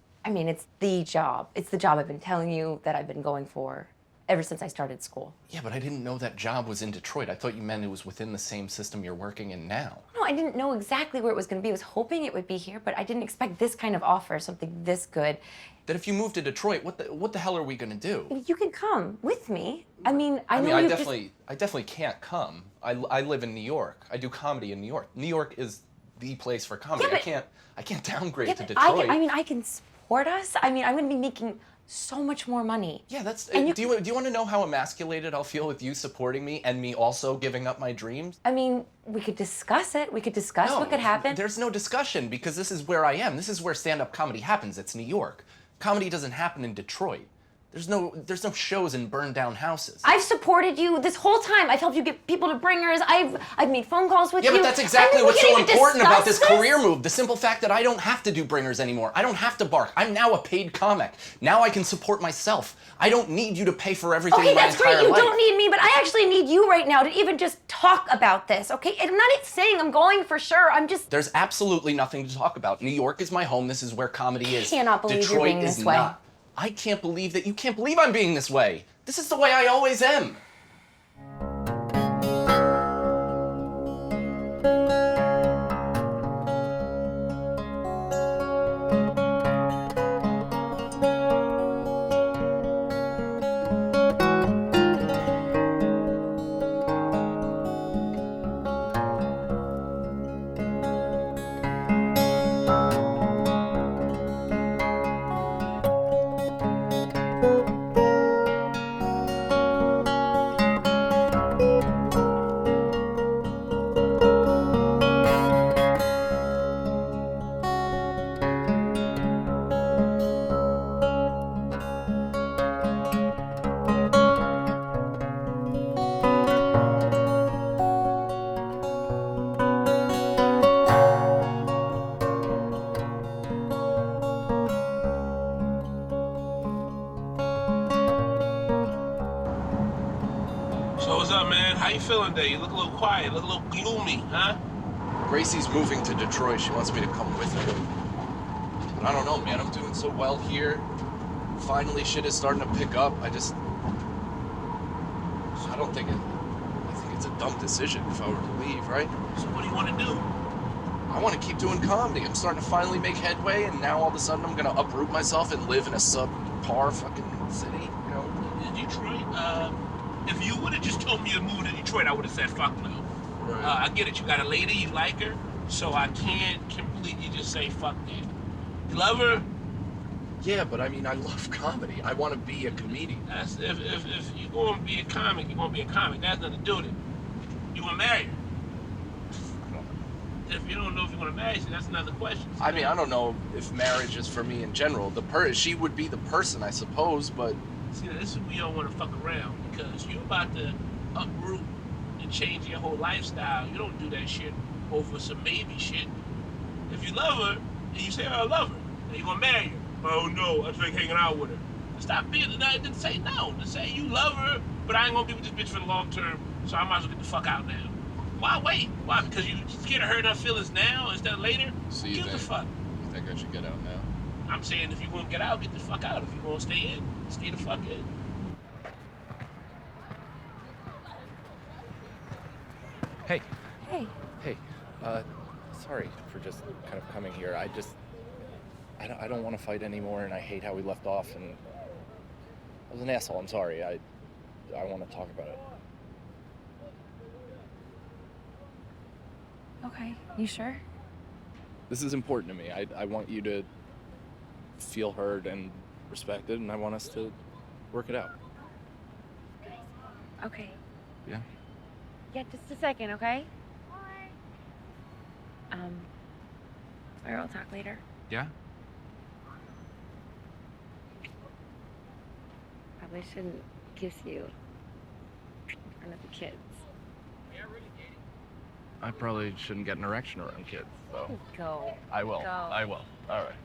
the job. It's the job I've been telling you that I've been going for ever since I started school. Yeah, but I didn't know that job was in Detroit. I thought you meant it was within the same system you're working in now. No, I didn't know exactly where it was going to be. I was hoping it would be here, but I didn't expect this kind of offer, something this good. That if you move to Detroit, what the hell are we gonna do? You can come with me. I mean, I know you I definitely can't come. I live in New York. I do comedy in New York. New York is the place for comedy. Yeah, I can't downgrade Yeah, to but Detroit. I can support us. I mean, I'm going to be making so much more money. Yeah, that's. And do you want to know how emasculated I'll feel with you supporting me and me also giving up my dreams? I mean, we could discuss it. We could discuss what could happen. There's no discussion because this is where I am. This is where stand-up comedy happens. It's New York. Comedy doesn't happen in Detroit. There's no shows in burned down houses. I've supported you this whole time. I've helped you get people to bringers. I've made phone calls with you. Yeah, but that's exactly I mean, what's we so can even important about this discuss career move. The simple fact that I don't have to do bringers anymore. I don't have to bark. I'm now a paid comic. Now I can support myself. I don't need you to pay for everything Okay, in my that's entire great. You life. don't need me, but I actually need you right now to even just talk about this, okay? And I'm not saying I'm going for sure. I'm just. There's absolutely nothing to talk about. New York is my home. This is where comedy is. I cannot believe Detroit you're being is this way. not. I can't believe that you can't believe I'm being this way. This is the way I always am. So what's up, man? How you feeling today? You look a little quiet, look a little gloomy, huh? Gracie's moving to Detroit. She wants me to come with her. But I don't know, man. I'm doing so well here. Finally, shit is starting to pick up. I think it's a dumb decision if I were to leave, right? So what do you want to do? I want to keep doing comedy. I'm starting to finally make headway, and now all of a sudden I'm gonna uproot myself and live in a subpar fucking city, you know? Detroit, if you would have just told me to move to Detroit, I would have said fuck no. Right. I get it, you got a lady, you like her, so I can't completely just say fuck that. You love her? Yeah, but I mean, I love comedy. I want to be a comedian. That's if you're going to be a comic, you're going to be a comic. That has nothing to do with it. You want to marry her? If you don't know if you want to marry her, that's another question. I mean, I don't know if marriage is for me in general. She would be the person, I suppose, but... See, this is where you don't want to fuck around, because you're about to uproot and change your whole lifestyle. You don't do that shit over some maybe shit. If you love her, and you say, oh, I love her, and you're going to marry her, oh no, I just like hanging out with her. Stop being, then say no. Just say you love her, but I ain't going to be with this bitch for the long term, so I might as well get the fuck out now. Why wait? Why? Because you scared of hurting her feelings now instead of later? So Give the fuck. You think I should get out now? I'm saying if you want to get out, get the fuck out. If you want to stay in, stay the fuck in. Hey. Hey. Hey. Sorry for just kind of coming here. I don't want to fight anymore, and I hate how we left off, and I was an asshole. I'm sorry. I want to talk about it. Okay, you sure? This is important to me. I want you to feel heard and respected, and I want us to work it out. Okay. Yeah? Yeah, just a second, okay? Or I'll talk later. Yeah? Probably shouldn't kiss you in front of the kids. I probably shouldn't get an erection around kids, so... Go. I will. Go. I will. All right.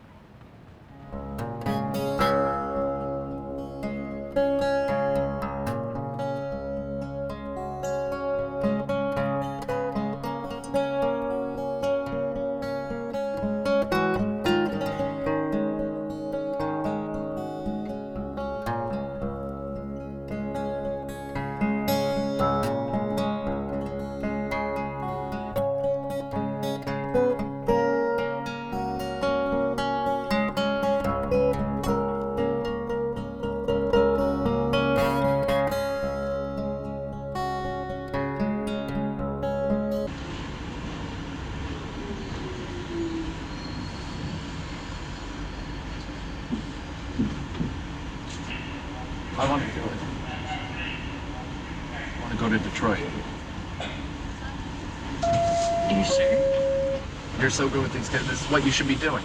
I want to do it. I want to go to Detroit. Are you sure? You're so good with these kids. This is what you should be doing.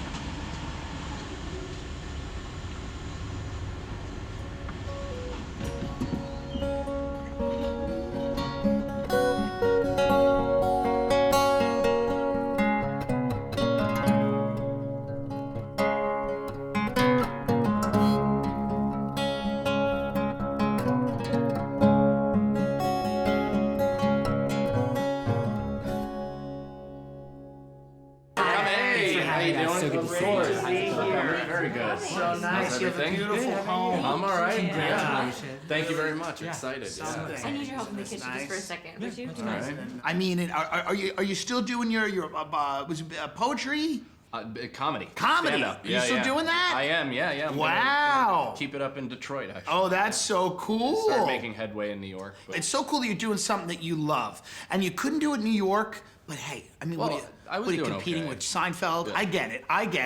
Very good. So nice. How's You have a everything? beautiful home. I'm all right. Congratulations. Yeah. Thank you very much. Yeah. Excited. Someday. Yeah. I need your help in the kitchen just for a second. Would you? All right. I mean, are you still doing your was it, poetry? Comedy. Comedy. Stand-up. Are you still doing that? I am. Yeah. I'm Wow. gonna keep it up in Detroit. Actually. Oh, that's so cool. Start making headway in New York. But... It's so cool that you're doing something that you love, and you couldn't do it in New York. But hey, I mean, Well, what I was are you doing competing okay. with Seinfeld? Yeah. I get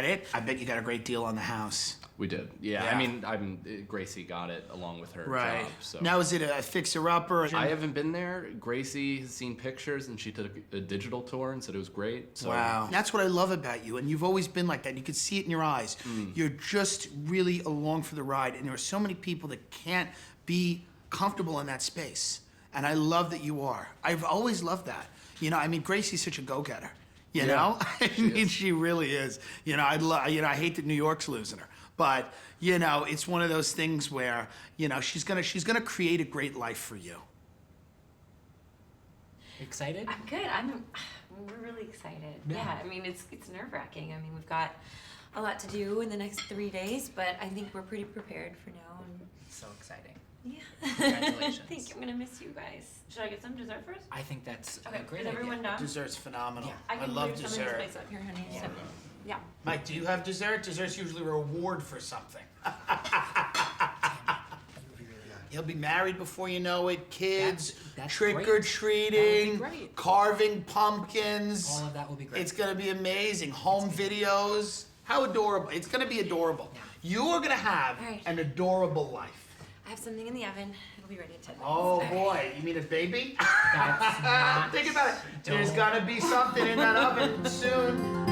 it. I bet you got a great deal on the house. We did. Yeah. Yeah. I mean, Gracie got it along with her Right. job. So. Now, is it a fixer-upper? I haven't been there. Gracie has seen pictures, and she took a digital tour and said it was great. So. Wow. That's what I love about you, and you've always been like that. You can see it in your eyes. You're just really along for the ride, and there are so many people that can't be comfortable in that space, and I love that you are. I've always loved that. You know, I mean, Gracie's such a go-getter. You know, I mean, she really is. You know, I hate that New York's losing her, but you know, it's one of those things where you know she's gonna create a great life for you. Excited? I'm good. We're really excited. Yeah. I mean, it's nerve-wracking. I mean, we've got a lot to do in the next 3 days, but I think we're pretty prepared for now. And So exciting. yeah. Congratulations. Thank you. I'm gonna miss you guys. Should I get some dessert first? I think that's Okay, a great is idea. everyone done? Dessert's phenomenal. I can love move some of this dessert. place up here, honey. So, yeah. Mike, do you have dessert? Dessert's usually a reward for something. You'll be married before you know it, kids, That's trick great. or treating, That would be great. carving pumpkins. All of that will be great. It's gonna be amazing. Home videos. How adorable. It's gonna be adorable. You are gonna have All right. an adorable life. I have something in the oven. It'll be ready in 10 minutes. Oh boy, you mean a baby? That's not- Think about it. There's gonna be something in that oven soon.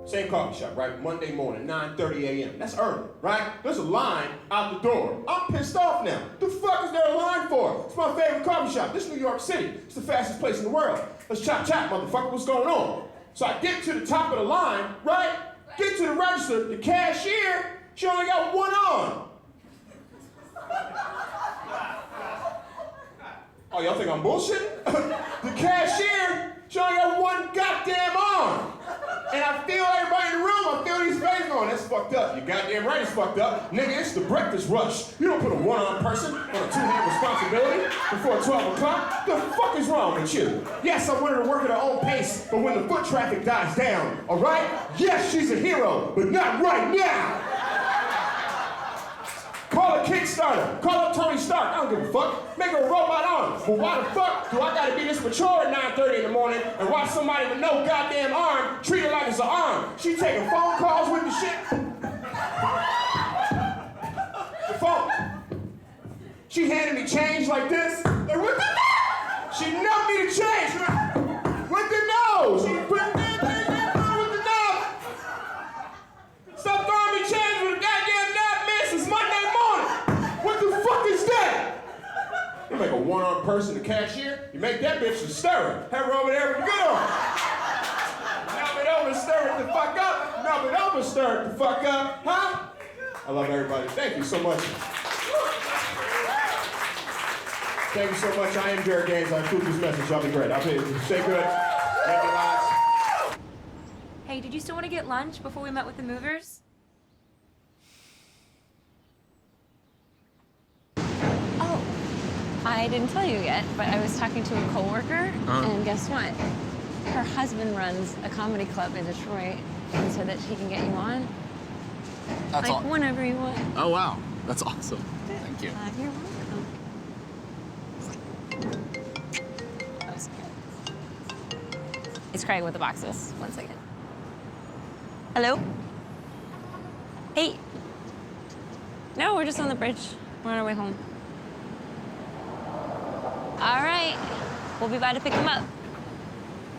Same coffee shop, right? Monday morning, 9:30 a.m. That's early, right? There's a line out the door. I'm pissed off now. The fuck is there a line for? It's my favorite coffee shop. This is New York City. It's the fastest place in the world. Let's chop, motherfucker. What's going on? So I get to the top of the line, right? Get to the register. The cashier, she only got one arm. Oh, y'all think I'm bullshitting? The cashier, she only got one goddamn arm. And I feel everybody in the room, I feel these faces going, that's fucked up. You goddamn right it's fucked up. Nigga, it's the breakfast rush. You don't put a one-armed person on a two-hand responsibility before 12 o'clock. The fuck is wrong with you? Yes, I want her to work at her own pace, but when the foot traffic dies down, all right? Yes, she's a hero, but not right now. Call a Kickstarter. Call up Tony Stark. I don't give a fuck. Make her a robot arm. But why the fuck do I gotta be this mature at 9:30 in the morning and watch somebody with no goddamn arm treat her like it's an arm? She taking phone calls with the shit. The phone. She handed me change like this. Like, what the fuck? She numbed me to change. With the nose. She put with the nose. Stop throwing me change with a goddamn knob, miss. It's Monday morning. What the fuck is that? You make a one-armed person the cashier, you make that bitch the stirrer. Have her over there with the good arm. Knock it over, stir it the fuck up. Knock it over, stir it the fuck up. Huh? I love everybody. Thank you so much. Thank you so much. I am Jared Gaines. I approve this message. Y'all be great. I'll be stay good. Make your lives. Hey, did you still want to get lunch before we met with the movers? Oh, I didn't tell you yet, but I was talking to a coworker, and guess what? Her husband runs a comedy club in Detroit, and said that she can get you on. That's like whenever you want. Oh wow, that's awesome. Thank you. You're welcome. That was good. It's Craig with the boxes. 1 second. Hello? Hey. No, we're just on the bridge. We're on our way home. All right. We'll be by to pick them up.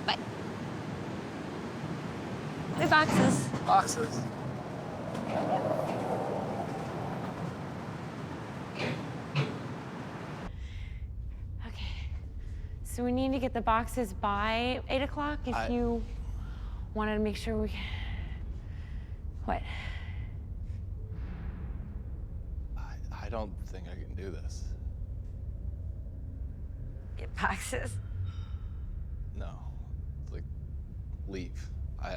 Bye. Bye, boxes. Boxes. Okay. So we need to get the boxes by 8 o'clock if you wanted to make sure we... What? I don't think I can do this. Get boxes? No. Like, leave. I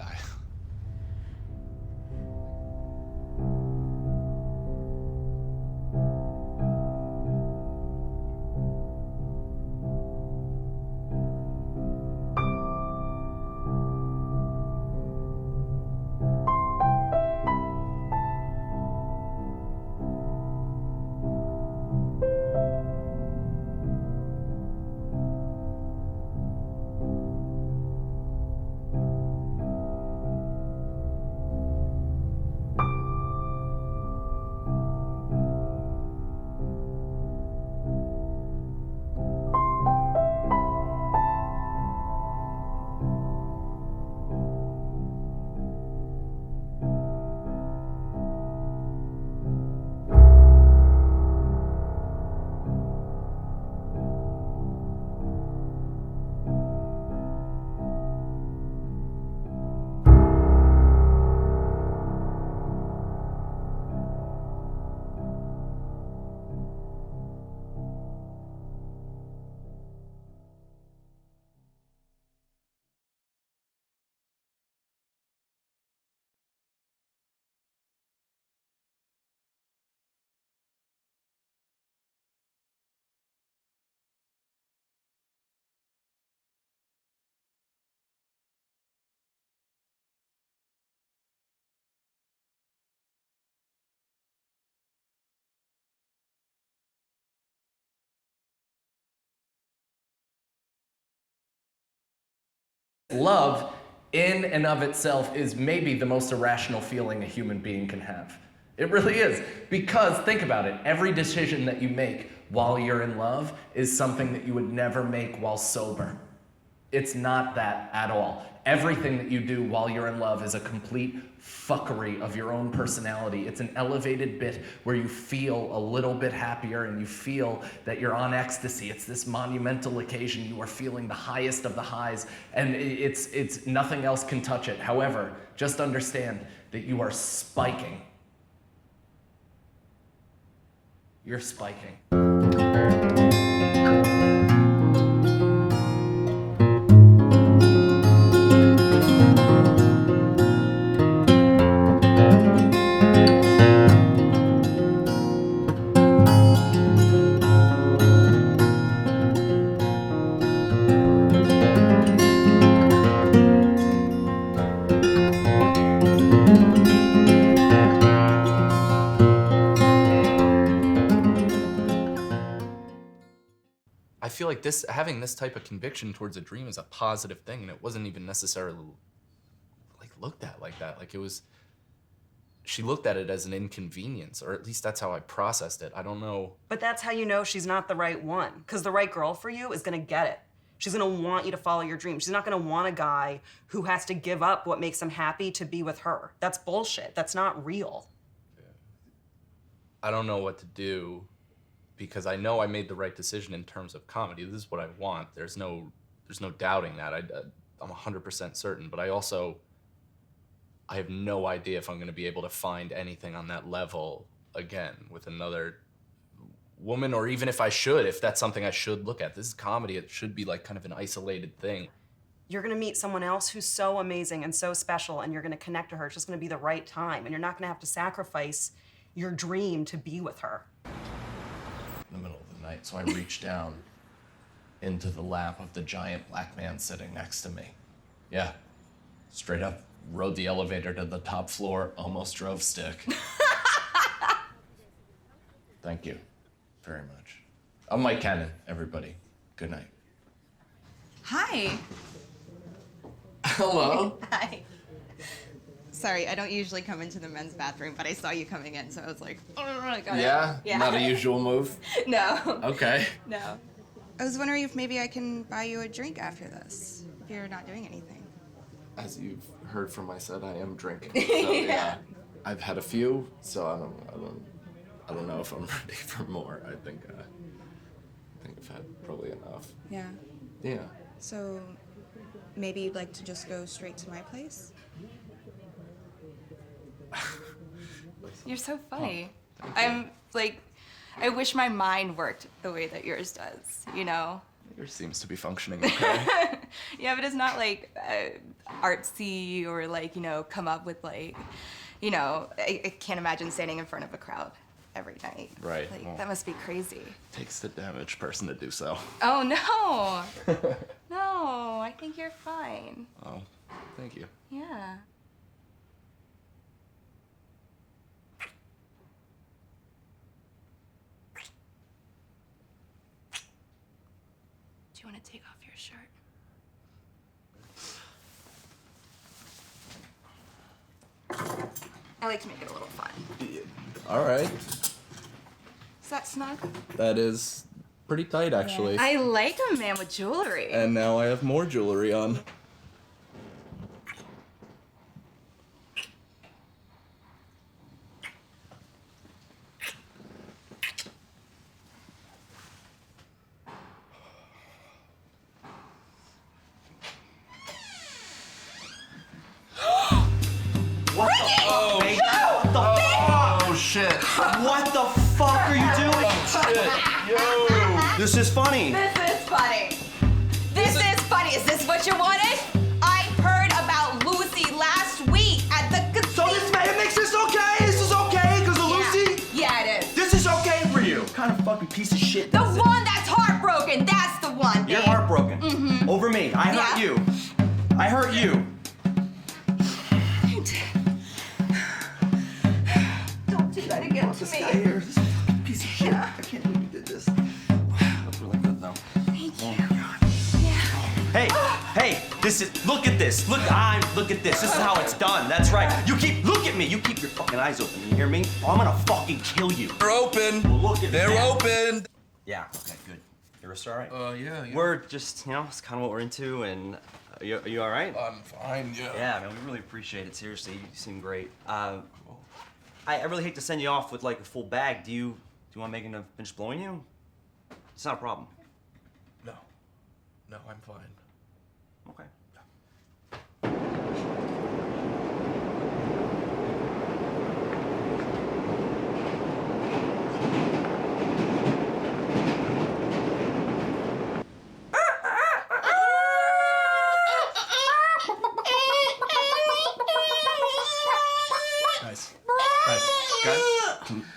Love, in and of itself, is maybe the most irrational feeling a human being can have. It really is. Because, think about it, every decision that you make while you're in love is something that you would never make while sober. It's not that at all. Everything that you do while you're in love is a complete fuckery of your own personality. It's an elevated bit where you feel a little bit happier and you feel that you're on ecstasy. It's this monumental occasion. You are feeling the highest of the highs, and it's nothing else can touch it. However, just understand that you are spiking. You're spiking. I feel like having this type of conviction towards a dream is a positive thing, and it wasn't even necessarily like looked at like that. Like she looked at it as an inconvenience, or at least that's how I processed it. I don't know. But that's how you know she's not the right one, because the right girl for you is gonna get it. She's gonna want you to follow your dream. She's not gonna want a guy who has to give up what makes him happy to be with her. That's bullshit. That's not real. I don't know what to do, because I know I made the right decision in terms of comedy. This is what I want. There's no doubting that. I'm 100% certain, but I have no idea if I'm gonna be able to find anything on that level again with another woman, or even if that's something I should look at. This is comedy. It should be like kind of an isolated thing. You're gonna meet someone else who's so amazing and so special, and you're gonna connect to her. It's just gonna be the right time, and you're not gonna have to sacrifice your dream to be with her. In the middle of the night, so I reached down into the lap of the giant black man sitting next to me. Yeah, straight up rode the elevator to the top floor, almost drove stick. Thank you very much. I'm Mike Cannon, everybody. Good night. Hi. Hello. Hi. Sorry, I don't usually come into the men's bathroom, but I saw you coming in, so I was like, oh, I got Yeah? it. Yeah. Not a usual move? No. Okay. No. I was wondering if maybe I can buy you a drink after this, if you're not doing anything. As you've heard from my set, I am drinking. So yeah, I've had a few, so I don't know if I'm ready for more. I think I've had probably enough. Yeah. Yeah. So maybe you'd like to just go straight to my place? You're so funny. I'm like, I wish my mind worked the way that yours does, you know? Yours seems to be functioning okay. Yeah, but it's not like artsy or like, you know, come up with like, you know, I can't imagine standing in front of a crowd every night. Right. Like, Well, that must be crazy. takes the damaged person to do so. Oh, no. No, I think you're fine. Oh, thank you. Yeah. Do you want to take off your shirt? I like to make it a little fun. All right. Is that snug? That is pretty tight, actually. I like a man with jewelry. And now I have more jewelry on. What the fuck? What the fuck? Oh shit. What the fuck are you doing? Yo. This is funny. This is funny. This is funny. Is this what you wanted? I heard about Lucy last week at the casino. So it makes this okay? This is okay because of Lucy? Yeah, it is. This is okay for you. What kind of fucking piece of shit The does one that's heartbroken. That's the one, babe. You're heartbroken. Mm-hmm. Over me. I hurt you. I hurt you. Don't do that again to This me. guy here, this fucking piece of shit. I can't believe you did this. That's really good though. Thank you. Hey, hey, Look at this. Look at this. This is how it's done. That's right. Look at me. You keep your fucking eyes open. You hear me? Or I'm gonna fucking kill you. They're open. Well, look at They're that. open. Yeah, okay, good. Your wrist all right? Yeah. We're just, it's kind of what we're into, and are you all right? I'm fine, yeah. Yeah, man, we really appreciate it. Seriously, you seem great. I really hate to send you off with like a full bag. Do you want Megan to finish blowing you? It's not a problem. No, I'm fine. Okay.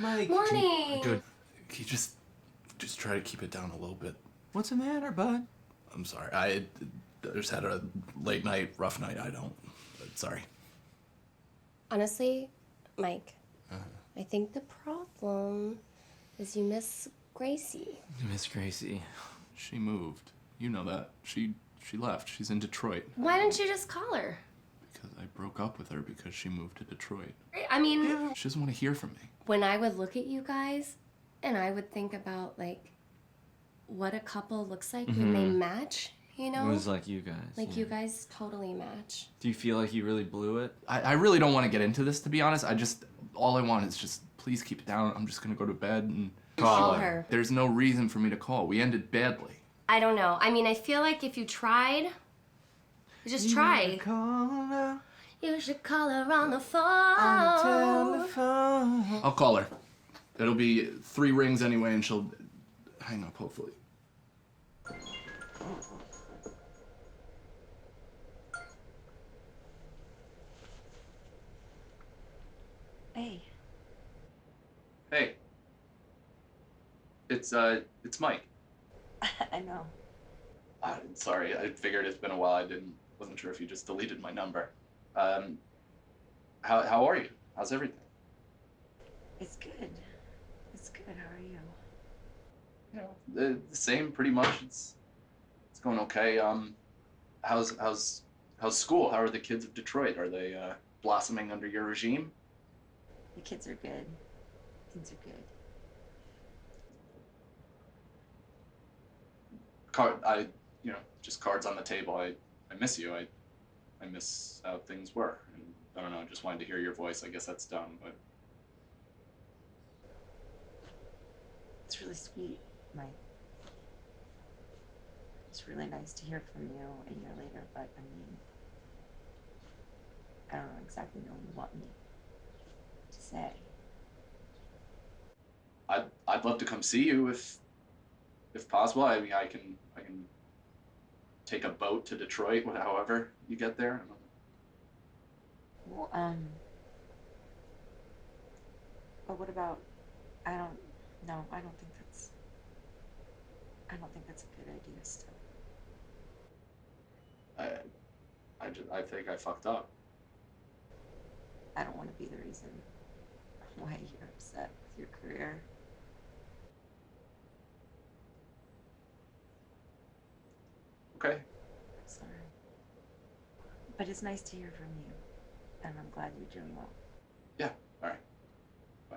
Mike. Morning. Good. Can you just try to keep it down a little bit? What's the matter, bud? I'm sorry. I just had a late night, rough night. Sorry. Honestly, Mike, I think the problem is you miss Gracie. Miss Gracie, she moved. You know that. She left. She's in Detroit. Why didn't you just call her? Because I broke up with her because she moved to Detroit. I mean, She doesn't want to hear from me. when I would look at you guys and I would think about like what a couple looks like when they match, you know? It was like you guys. Like yeah. you guys totally match. Do you feel like you really blew it? I really don't want to get into this, to be honest. All I want is just, please keep it down. I'm just gonna go to bed and Call her. There's no reason for me to call. We ended badly. I don't know. I mean, I feel like if you tried, just try. You should call her on the phone. I'll call her. It'll be 3 rings anyway, and she'll hang up, hopefully. Hey. Hey. It's Mike. I know. Sorry, I figured it's been a while. Wasn't sure if you just deleted my number. How are you? How's everything? It's good. It's good. How are you? You know, the same, pretty much. It's going okay. How's school? How are the kids of Detroit? Are they blossoming under your regime? The kids are good. Things are good. Just cards on the table. I miss you. I miss how things were. And I don't know. I just wanted to hear your voice. I guess that's dumb, but It's really sweet, Mike. It's really nice to hear from you a year later, but I mean, I don't know exactly what you want me to say. I'd love to come see you if possible. I mean, I can take a boat to Detroit, however you get there. Well, but what about, I don't think that's a good idea still. I think I fucked up. I don't want to be the reason why you're upset with your career. Okay. Sorry. But it's nice to hear from you, and I'm glad you're doing well. Yeah. All right. Bye.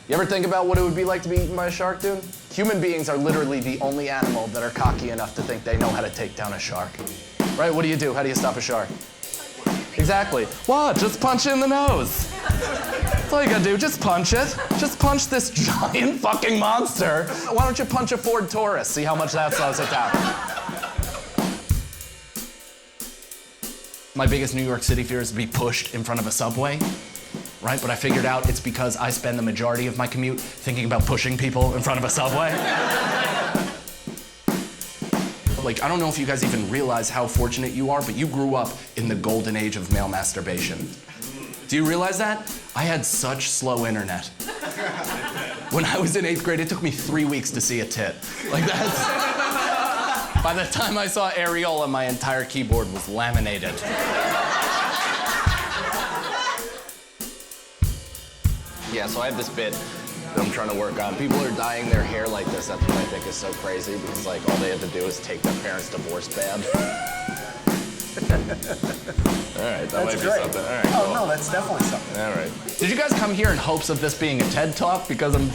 You ever think about what it would be like to be eaten by a shark, dude? Human beings are literally the only animal that are cocky enough to think they know how to take down a shark. Right? What do? How do you stop a shark? Exactly. What? Just punch it in the nose. That's all you gotta do. Just punch it. Just punch this giant fucking monster. Why don't you punch a Ford Taurus? See how much that slows it down. My biggest New York City fear is to be pushed in front of a subway. Right? But I figured out it's because I spend the majority of my commute thinking about pushing people in front of a subway. Like, I don't know if you guys even realize how fortunate you are, but you grew up in the golden age of male masturbation. Do you realize that? I had such slow internet. When I was in 8th grade, it took me 3 weeks to see a tit. Like, that's... By the time I saw areola, my entire keyboard was laminated. Yeah, so I have this bit that I'm trying to work on. People are dyeing their hair like this. That's what I think is so crazy, because like all they have to do is take their parents' divorce bad. All right, that might be something. All right, cool. No, that's definitely something. All right. Did you guys come here in hopes of this being a TED Talk? Because I'm...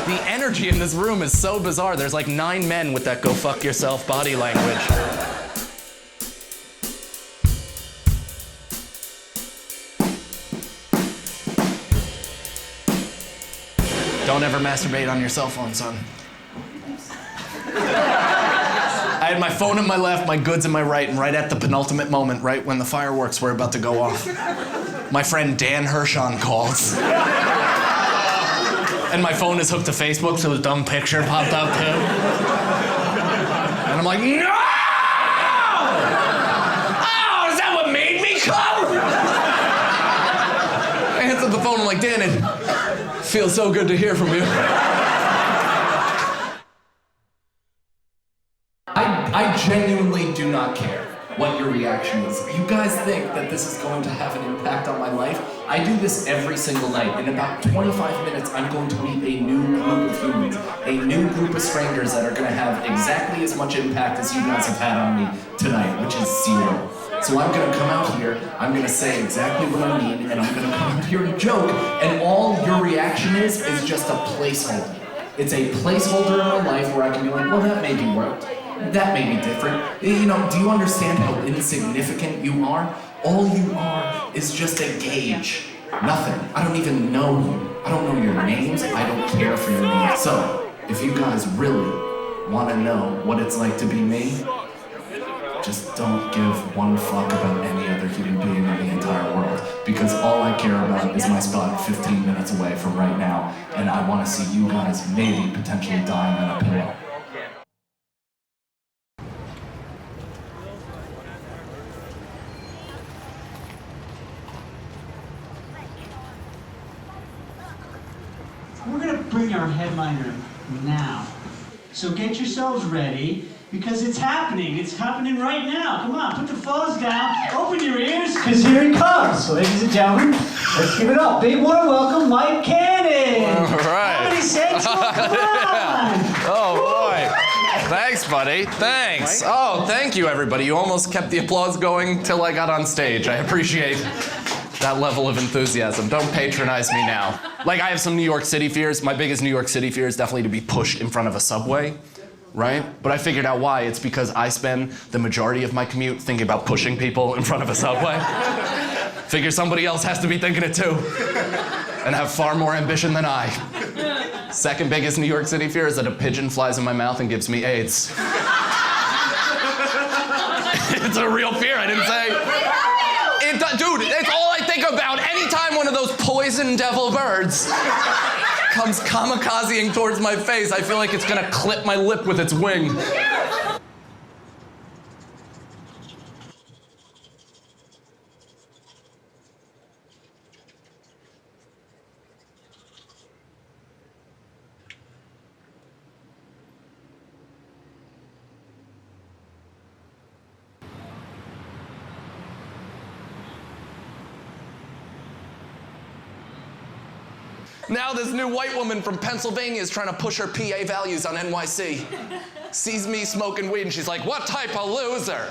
The energy in this room is so bizarre. There's like 9 men with that go fuck yourself body language. Don't ever masturbate on your cell phone, son. I had my phone in my left, my goods in my right, and right at the penultimate moment, right when the fireworks were about to go off, my friend Dan Hershon calls. And my phone is hooked to Facebook, so the dumb picture popped up too. And I'm like, no! Oh, is that what made me come? I answered the phone, I'm like, Dan, it feels so good to hear from you. I genuinely do not care what your reaction is. You guys think that this is going to have an impact on my life? I do this every single night. In about 25 minutes, I'm going to meet a new group of humans, a new group of strangers that are going to have exactly as much impact as you guys have had on me tonight, which is 0. So I'm going to come out here, I'm going to say exactly what I mean, and I'm going to come out here and joke, and all your reaction is just a placeholder. It's a placeholder in my life where I can be like, well, that maybe worked. That may be different. You know, do you understand how insignificant you are? All you are is just a gauge. Nothing. I don't even know you. I don't know your names. I don't care for your names. So, if you guys really want to know what it's like to be me, just don't give one fuck about any other human being in the entire world. Because all I care about is my spot 15 minutes away from right now. And I want to see you guys maybe potentially dying on a pillow. We're gonna bring our headliner now. So get yourselves ready, because it's happening. It's happening right now. Come on, put the phones down, open your ears, because here he comes. So ladies and gentlemen, let's give it up. Big warm welcome, Mike Cannon. All right. Comedy Central, come on. Oh boy. Thanks, buddy. Thanks. Oh, thank you, everybody. You almost kept the applause going till I got on stage. I appreciate that level of enthusiasm. Don't patronize me now. Like, I have some New York City fears. My biggest New York City fear is definitely to be pushed in front of a subway, right? But I figured out why. It's because I spend the majority of my commute thinking about pushing people in front of a subway. Figure somebody else has to be thinking it too, and have far more ambition than I. Second biggest New York City fear is that a pigeon flies in my mouth and gives me AIDS. It's a real fear, I didn't say. Dude, it's all I think about. Anytime one of those poison devil birds comes kamikazing towards my face, I feel like it's gonna clip my lip with its wing. Now this new white woman from Pennsylvania is trying to push her PA values on NYC. Sees me smoking weed and she's like, what type of loser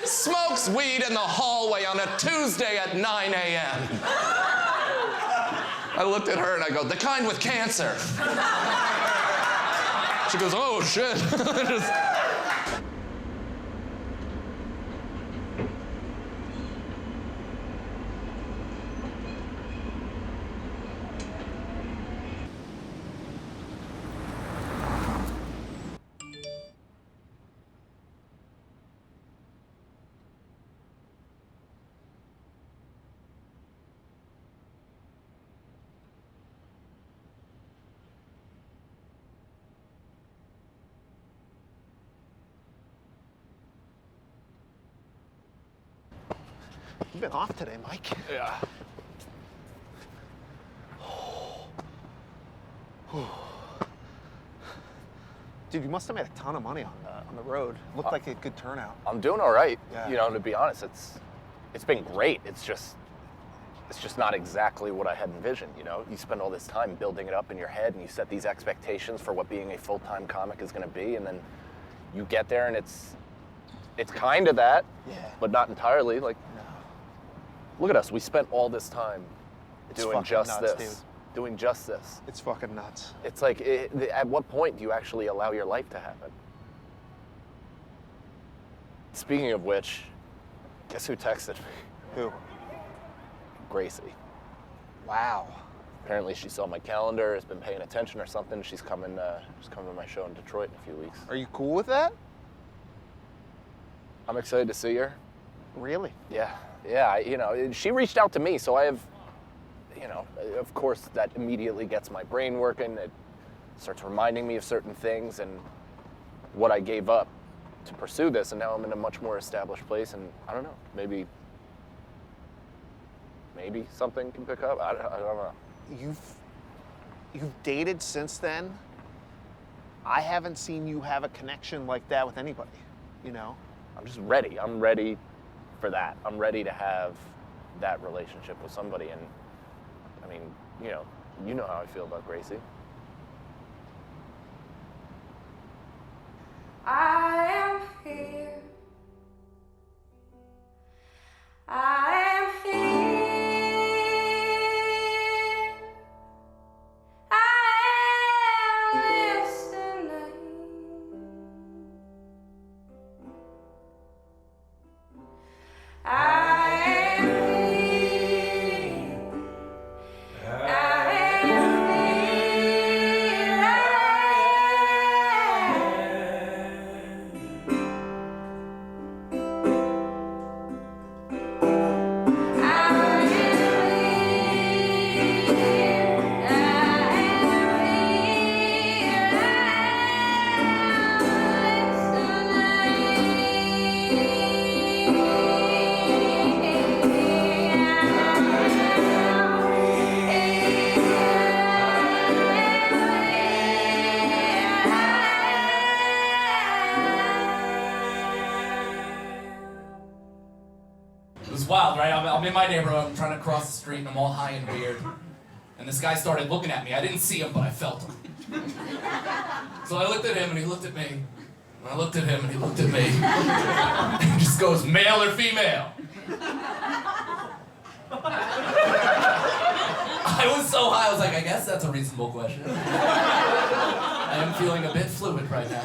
smokes weed in the hallway on a Tuesday at 9 a.m.? I looked at her and I go, the kind with cancer. She goes, oh shit. You've been off today, Mike. Yeah. Dude, you must have made a ton of money on the road. Looked like a good turnout. I'm doing all right. Yeah. You know, to be honest, it's been great. It's just not exactly what I had envisioned, you know? You spend all this time building it up in your head and you set these expectations for what being a full-time comic is gonna be, and then you get there and it's kind of that, but not entirely. Like, look at us, we spent all this time doing just nuts, this. dude. Doing just this. It's fucking nuts. It's like, at what point do you actually allow your life to happen? Speaking of which, guess who texted me? Who? Gracie. Wow. Apparently she saw my calendar, has been paying attention or something. She's coming to my show in Detroit in a few weeks. Are you cool with that? I'm excited to see her. Really? Yeah, you know, she reached out to me, so I have, you know, of course that immediately gets my brain working. It starts reminding me of certain things and what I gave up to pursue this, and now I'm in a much more established place, and I don't know, maybe something can pick up. I don't know. You've dated since then. I haven't seen you have a connection like that with anybody, you know? I'm just ready. I'm ready for that. I'm ready to have that relationship with somebody, and I mean, you know how I feel about Gracie. I am here. I am here. I am listening. I am here. I am It was wild, right? I'm in my neighborhood, I'm trying to cross the street, and I'm all high and weird. And this guy started looking at me. I didn't see him, but I felt him. So I looked at him, and he looked at me. And I looked at him, and he looked at me. And he just goes, male or female? I was so high, I was like, I guess that's a reasonable question. I am feeling a bit fluid right now.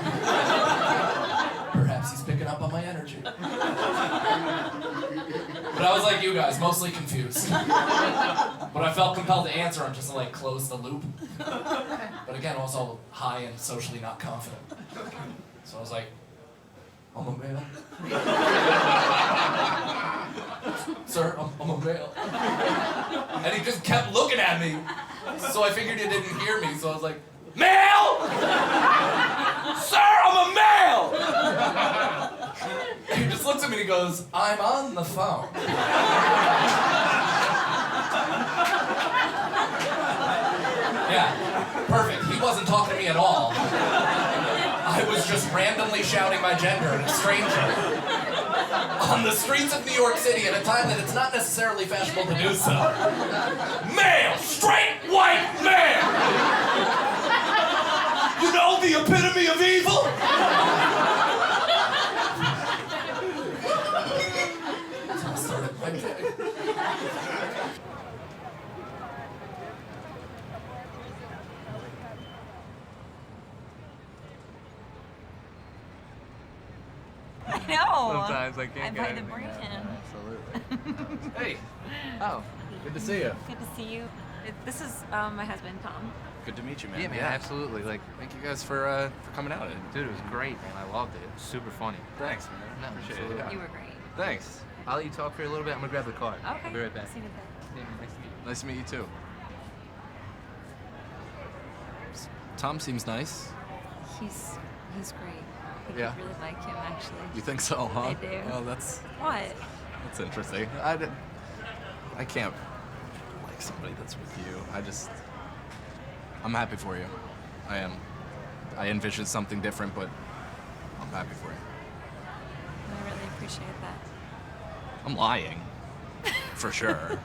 Perhaps he's picking up on my energy. But I was like you guys, mostly confused. But I felt compelled to answer him just to like close the loop. But again, also high and socially not confident. So I was like, I'm a male. Sir, I'm a male. And he just kept looking at me. So I figured he didn't hear me, so I was like, male! Sir, I'm a male! And he just looks at me and he goes, I'm on the phone. Yeah, perfect. He wasn't talking to me at all. I was just randomly shouting my gender at a stranger on the streets of New York City at a time that it's not necessarily fashionable to do so. Male! Straight white male! You know, the epitome of evil? So I started my day. I know. Sometimes I can't I get buy the anything break out. in. Absolutely. Hey. Oh, good to see you. Good to see you. This is my husband, Tom. Good to meet you, man. Yeah, man, absolutely. Like, Thank you guys for coming out. dude, it was great, man. I loved it. It was super funny. Thanks, man. No, Appreciate absolutely. it. You were great. Thanks. I'll let you talk for a little bit. I'm gonna grab the car. Okay. I'll be right back. See you there. Yeah, nice to meet you. Nice to meet you too. Tom seems nice. He's great. I think Yeah. I really like him, actually. You think so, huh? I do. Well, that's What? interesting. I can't like somebody that's with you. I'm happy for you. I am. I envisioned something different, but I'm happy for you. I really appreciate that. I'm lying, for sure.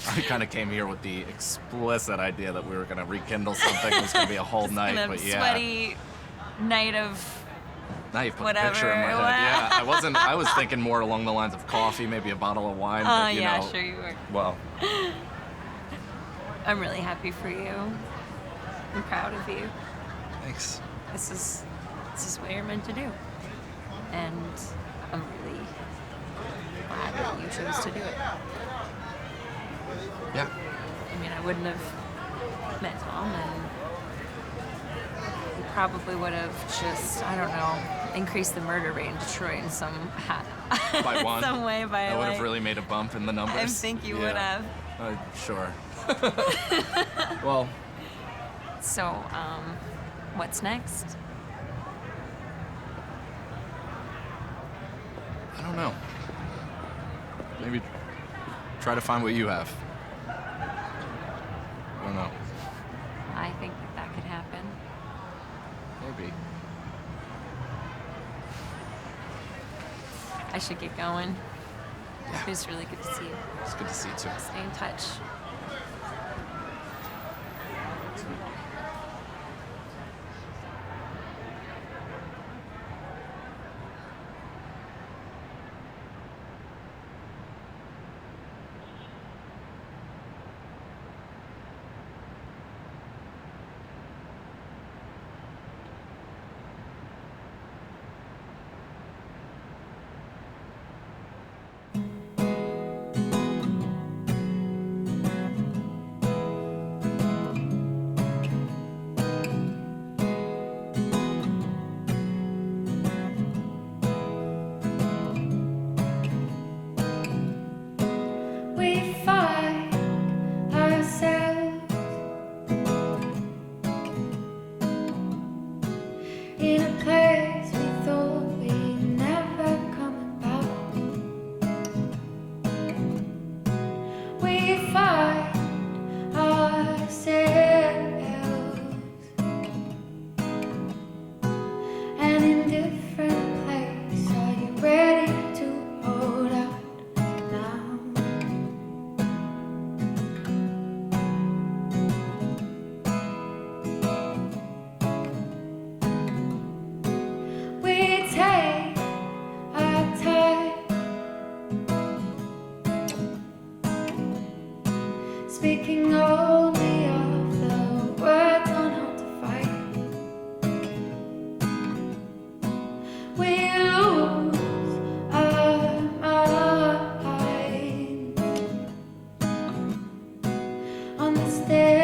I kind of came here with the explicit idea that we were gonna rekindle something. It was gonna be a whole night, Kind but of yeah. sweaty night of Now you put whatever. a picture in my head. Yeah, I was thinking more along the lines of coffee, maybe a bottle of wine. Oh, but, you yeah, know, sure you were. Well, I'm really happy for you. I'm proud of you. thanks. This is what you're meant to do. And I'm really glad that you chose to do it. Yeah. I mean, I wouldn't have met Tom, and we probably would have just, I don't know, increased the murder rate in Detroit in some By one. some way. By That would have like, really made a bump in the numbers. I think you would have. Sure. Well, So, what's next? I don't know. Maybe try to find what you have. I don't know. I think that could happen. Maybe. I should get going. It was really good to see you. It's good to see you too. Stay in touch. We find ourselves in a place we thought we'd never come about. We find ourselves an indifferent place. Are you ready to hold out now? We take our time, speaking only of the words on how to fight. We lose our minds on the stairs.